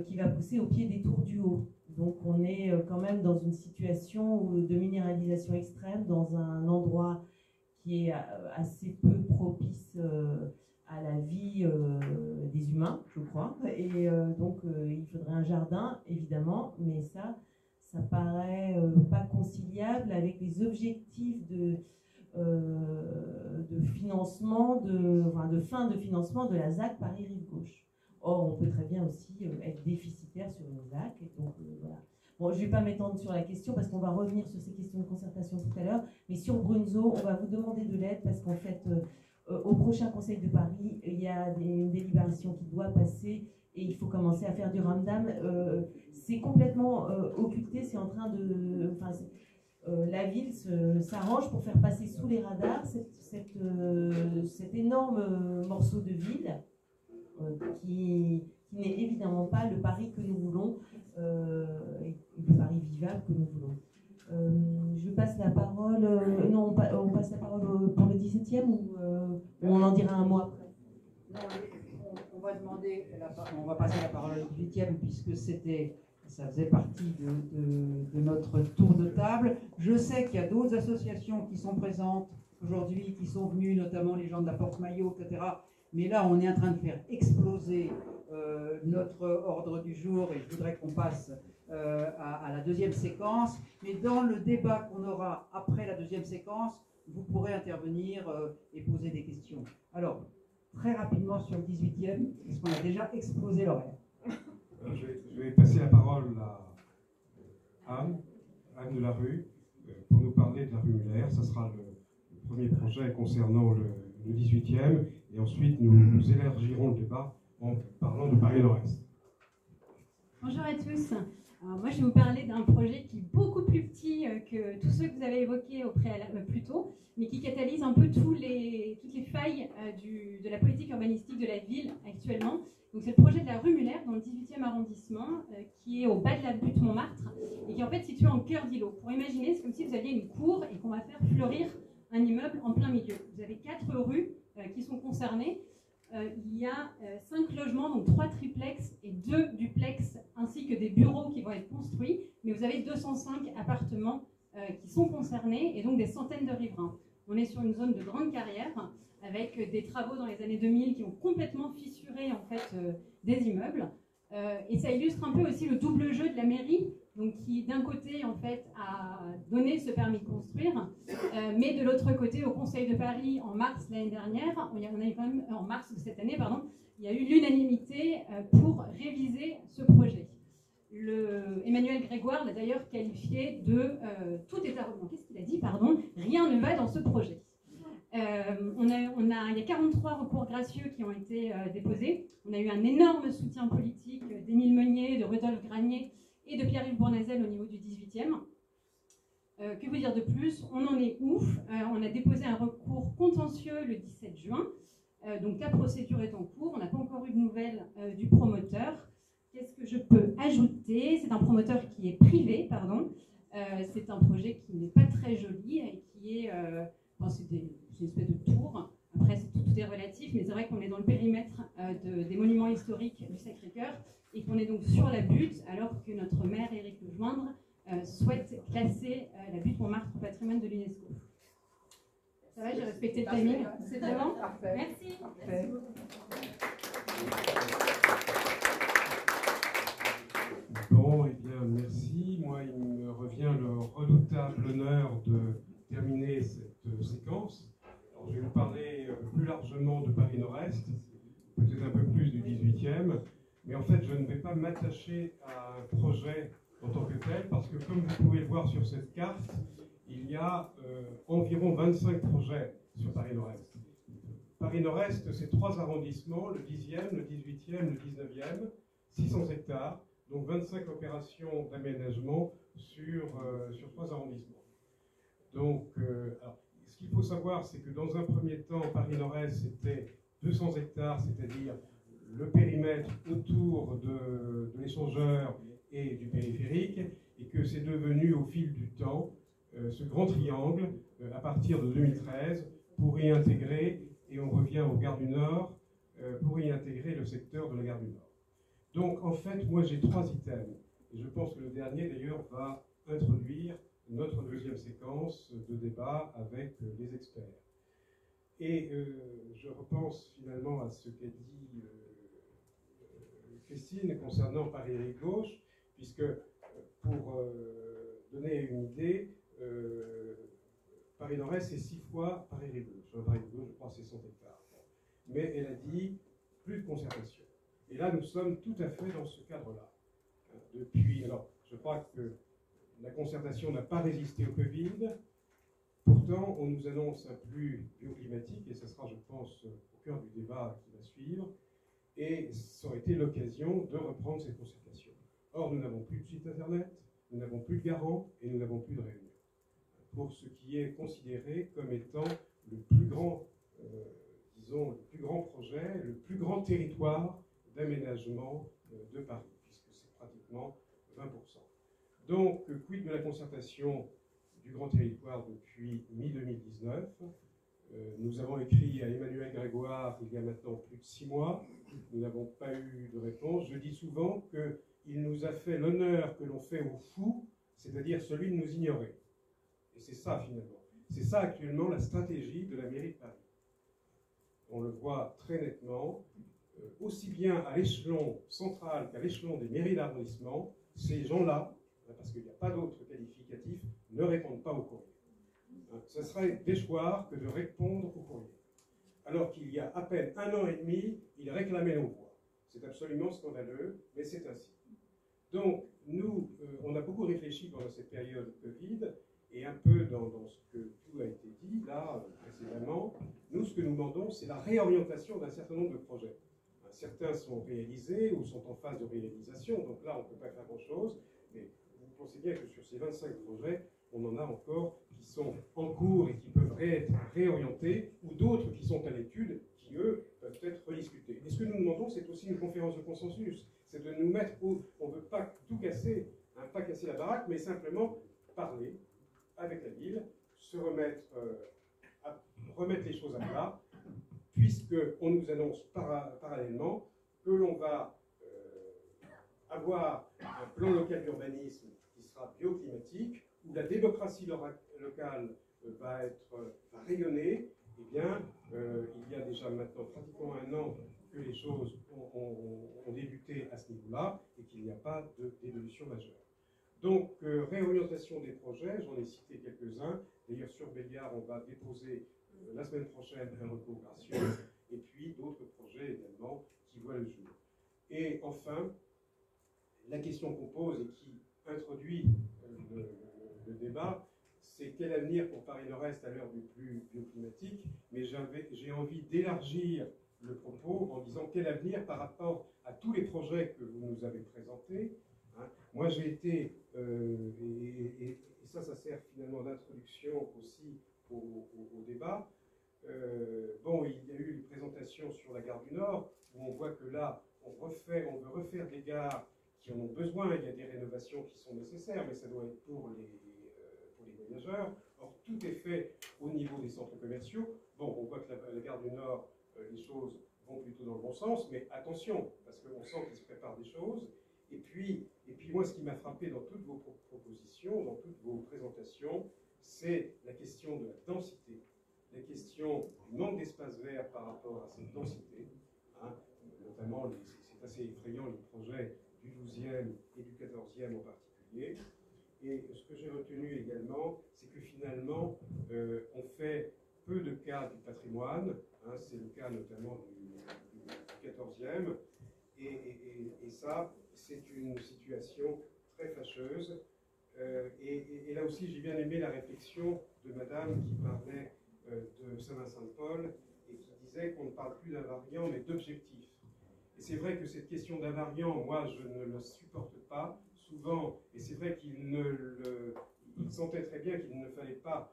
qui va pousser au pied des tours du Haut. Donc on est quand même dans une situation de minéralisation extrême, dans un endroit qui est assez peu propice à la vie des humains, je crois. Et donc il faudrait un jardin, évidemment, mais ça paraît pas conciliable avec les objectifs de financement, de fin de financement de la ZAC Paris-Rive-Gauche. Or, on peut très bien aussi être déficitaire sur une ZAC. Et donc, voilà. Bon, je ne vais pas m'étendre sur la question parce qu'on va revenir sur ces questions de concertation tout à l'heure. Mais sur Brunzo, on va vous demander de l'aide parce qu'en fait, au prochain Conseil de Paris, il y a une délibération qui doit passer et il faut commencer à faire du ramdam. C'est complètement occulté, c'est en train de... la ville s'arrange pour faire passer sous les radars cet énorme morceau de ville qui n'est évidemment pas le Paris que nous voulons, et le Paris vivable que nous voulons. Je passe la parole, non, on passe la parole pour le 17e ou on en dira un mot après? Non, on va passer la parole au 18e puisque ça faisait partie de notre tour de table. Je sais qu'il y a d'autres associations qui sont présentes aujourd'hui, qui sont venues, notamment les gens de la Porte-Maillot, etc. Mais là, on est en train de faire exploser notre ordre du jour et je voudrais qu'on passe à la deuxième séquence. Mais dans le débat qu'on aura après la deuxième séquence, vous pourrez intervenir et poser des questions. Alors, très rapidement sur le 18e, parce qu'on a déjà explosé l'horaire. Je vais passer la parole à Anne de la Rue, pour nous parler de la rue Muller. Ça sera le premier projet concernant le 18e, et ensuite nous élargirons le débat en parlant de Paris Nord-Est. Bonjour à tous. Alors moi, je vais vous parler d'un projet qui est beaucoup plus petit que tous ceux que vous avez évoqués plus tôt, mais qui catalyse un peu toutes les failles de la politique urbanistique de la ville actuellement. Donc c'est le projet de la rue Muller dans le 18e arrondissement, qui est au bas de la butte Montmartre et qui est en fait situé en cœur d'îlot. Pour imaginer, c'est comme si vous aviez une cour et qu'on va faire fleurir un immeuble en plein milieu. Vous avez 4 rues qui sont concernées. Il y a 5 logements, donc 3 triplex et 2 duplex, ainsi que des bureaux qui vont être construits. Mais vous avez 205 appartements qui sont concernés et donc des centaines de riverains. On est sur une zone de grande carrière avec des travaux dans les années 2000 qui ont complètement fissuré en fait, des immeubles. Et ça illustre un peu aussi le double jeu de la mairie, donc qui d'un côté en fait a donné ce permis de construire, mais de l'autre côté au Conseil de Paris en mars l'année dernière, on a eu quand même, en mars de cette année pardon, il y a eu l'unanimité pour réviser ce projet. Emmanuel Grégoire l'a d'ailleurs qualifié de tout est à revoir. Qu'est-ce qu'il a dit pardon? Rien ne va dans ce projet. Il y a 43 recours gracieux qui ont été déposés. On a eu un énorme soutien politique d'Émile Meunier, de Rodolphe Granier et de Pierre-Yves Bournazel au niveau du 18e. Que vous dire de plus? On en est ouf. On a déposé un recours contentieux le 17 juin. Donc la procédure est en cours. On n'a pas encore eu de nouvelles du promoteur. Qu'est-ce que je peux ajouter? C'est un promoteur qui est privé, pardon. C'est un projet qui n'est pas très joli et qui est... c'est une espèce de tour. Après, tout est relatif, mais c'est vrai qu'on est dans le périmètre des monuments historiques du Sacré-Cœur et qu'on est donc sur la butte, alors que notre maire, Éric Lejoindre, souhaite classer la butte Montmartre au patrimoine de l'UNESCO. Ça va, j'ai respecté le timing. C'est bon? Parfait. Merci. Parfait. Bon, eh bien, merci. Moi, il me revient le redoutable honneur de terminer cette séquence. Alors, je vais vous parler plus largement de Paris Nord-Est, peut-être un peu plus du 18e, mais en fait, je ne vais pas m'attacher à un projet en tant que tel, parce que comme vous pouvez le voir sur cette carte, il y a environ 25 projets sur Paris Nord-Est. Paris Nord-Est, c'est 3 arrondissements, le 10e, le 18e, le 19e, 600 hectares, donc 25 opérations d'aménagement sur 3 arrondissements. Donc, alors, ce qu'il faut savoir, c'est que dans un premier temps, Paris Nord-Est, c'était 200 hectares, c'est-à-dire le périmètre autour de l'échangeur et du périphérique, et que c'est devenu au fil du temps ce grand triangle à partir de 2013 pour y intégrer, et on revient aux gares du Nord, pour y intégrer le secteur de la gare du Nord. Donc en fait, moi j'ai 3 items, et je pense que le dernier d'ailleurs va introduire notre deuxième séquence de débat avec les experts. Et je repense finalement à ce qu'a dit Christine concernant Paris-Rive Gauche, puisque pour donner une idée, Paris Nord-Est c'est 6 fois Paris-Rive Gauche. Paris-Rive Gauche, je crois, c'est 100 hectares. Mais elle a dit plus de concertation. Et là, nous sommes tout à fait dans ce cadre-là. Depuis, alors, je crois que la concertation n'a pas résisté au Covid. Pourtant, on nous annonce un flux bioclimatique, et ce sera, je pense, au cœur du débat qui va suivre. Et ça aurait été l'occasion de reprendre cette concertation. Or, nous n'avons plus de site internet, nous n'avons plus de garant, et nous n'avons plus de réunion. Pour ce qui est considéré comme étant le plus grand, disons, le plus grand projet, le plus grand territoire d'aménagement de Paris, puisque c'est pratiquement 20%. Donc, quid de la concertation du grand territoire depuis mi-2019 ? Nous avons écrit à Emmanuel Grégoire il y a maintenant plus de 6 mois. Nous n'avons pas eu de réponse. Je dis souvent qu'il nous a fait l'honneur que l'on fait aux fous, c'est-à-dire celui de nous ignorer. Et c'est ça, finalement. C'est ça, actuellement, la stratégie de la mairie de Paris. On le voit très nettement, aussi bien à l'échelon central qu'à l'échelon des mairies d'arrondissement, ces gens-là, parce qu'il n'y a pas d'autre qualificatif, ne répondent pas au courrier. Ce serait déchoir que de répondre au courrier. Alors qu'il y a à peine 1 an et demi, ils réclamaient nos voix. C'est absolument scandaleux, mais c'est ainsi. Donc, nous, on a beaucoup réfléchi pendant cette période Covid, et un peu dans ce que tout a été dit, là, précédemment. Nous, ce que nous demandons, c'est la réorientation d'un certain nombre de projets. Certains sont réalisés ou sont en phase de réalisation, donc là, on ne peut pas faire grand-chose, mais vous pensez bien que sur ces 25 projets, on en a encore qui sont en cours et qui peuvent être réorientés, ou d'autres qui sont à l'étude, qui, eux, peuvent être rediscutés. Et ce que nous demandons, c'est aussi une conférence de consensus. C'est de nous mettre où on ne veut pas tout casser, hein, pas casser la baraque, mais simplement parler avec la ville, se remettre, remettre les choses à plat, puisqu'on nous annonce parallèlement que l'on va avoir un plan local d'urbanisme qui sera bioclimatique, où la démocratie locale va rayonner. Eh bien, il y a déjà maintenant pratiquement un an que les choses ont débuté à ce niveau-là et qu'il n'y a pas d'évolution majeure. Donc, réorientation des projets, j'en ai cité quelques-uns. D'ailleurs, sur Belliard, on va déposer la semaine prochaine un recours gracieux, et puis d'autres projets également qui voient le jour. Et enfin, la question qu'on pose et qui introduit le débat, c'est quel avenir pour Paris-Nord-Est à l'heure du plus bioclimatique, mais j'ai envie d'élargir le propos en disant quel avenir par rapport à tous les projets que vous nous avez présentés. Hein. Moi, j'ai été, et ça sert finalement d'introduction aussi au débat. Bon, il y a eu une présentation sur la gare du Nord, où on voit que là, on veut refaire des gares qui en ont besoin. Il y a des rénovations qui sont nécessaires, mais ça doit être pour les voyageurs. Or, tout est fait au niveau des centres commerciaux. Bon, on voit que la gare du Nord, les choses vont plutôt dans le bon sens, mais attention, parce qu'on sent qu'il se prépare des choses. Et puis moi, ce qui m'a frappé dans toutes vos propositions, dans toutes vos présentations, c'est la question de la densité, la question du manque d'espace vert par rapport à cette densité. Hein, notamment, c'est assez effrayant, les projets du 12e et du 14e en particulier. Et ce que j'ai retenu également, c'est que finalement, on fait peu de cas du patrimoine, hein, c'est le cas notamment du 14e, et ça, c'est une situation très fâcheuse. Et là aussi, j'ai bien aimé la réflexion de madame qui parlait de Saint-Vincent-de-Paul et qui disait qu'on ne parle plus d'invariant, mais d'objectif. Et c'est vrai que cette question d'invariant, moi, je ne la supporte pas souvent, et c'est vrai qu'il sentait très bien qu'il ne fallait pas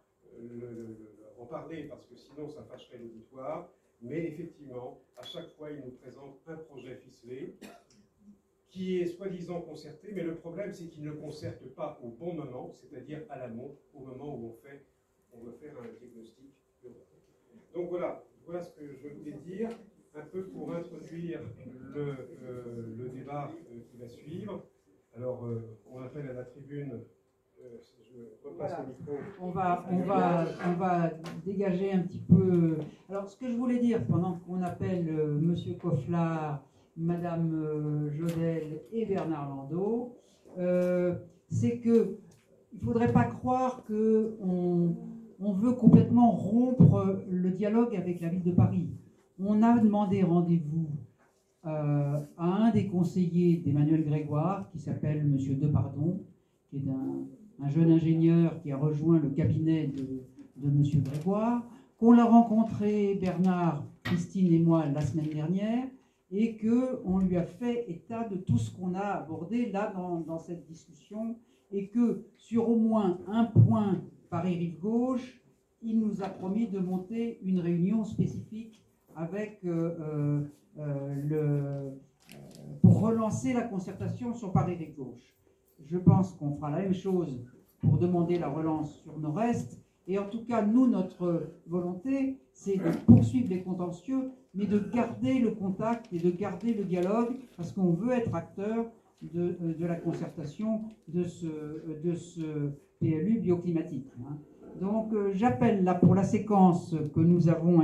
en parler, parce que sinon ça fâcherait l'auditoire, mais effectivement, à chaque fois, il nous présente un projet ficelé, qui est soi-disant concerté, mais le problème, c'est qu'il ne concerte pas au bon moment, c'est-à-dire à l'amont, au moment où on veut faire un diagnostic urbain. Donc voilà ce que je voulais dire, un peu pour introduire le débat qui va suivre. Alors, on appelle à la tribune, je repasse le micro. On va dégager un petit peu. Alors, ce que je voulais dire, pendant qu'on appelle Monsieur Cofflard, Madame Jodel et Bernard Landau, c'est que il ne faudrait pas croire qu'on veut complètement rompre le dialogue avec la ville de Paris. On a demandé rendez-vous à un des conseillers d'Emmanuel Grégoire, qui s'appelle Monsieur Depardon, qui est un jeune ingénieur qui a rejoint le cabinet de Monsieur Grégoire, qu'on l'a rencontré, Bernard, Christine et moi, la semaine dernière, et qu'on lui a fait état de tout ce qu'on a abordé là dans cette discussion, et que sur au moins un point Paris-Rive-Gauche, il nous a promis de monter une réunion spécifique avec pour relancer la concertation sur Paris-Rive-Gauche. Je pense qu'on fera la même chose pour demander la relance sur Nord-Est, et en tout cas, nous, notre volonté, c'est de poursuivre les contentieux, mais de garder le contact et de garder le dialogue, parce qu'on veut être acteur de la concertation de ce PLU bioclimatique. Donc, j'appelle là pour la séquence que nous avons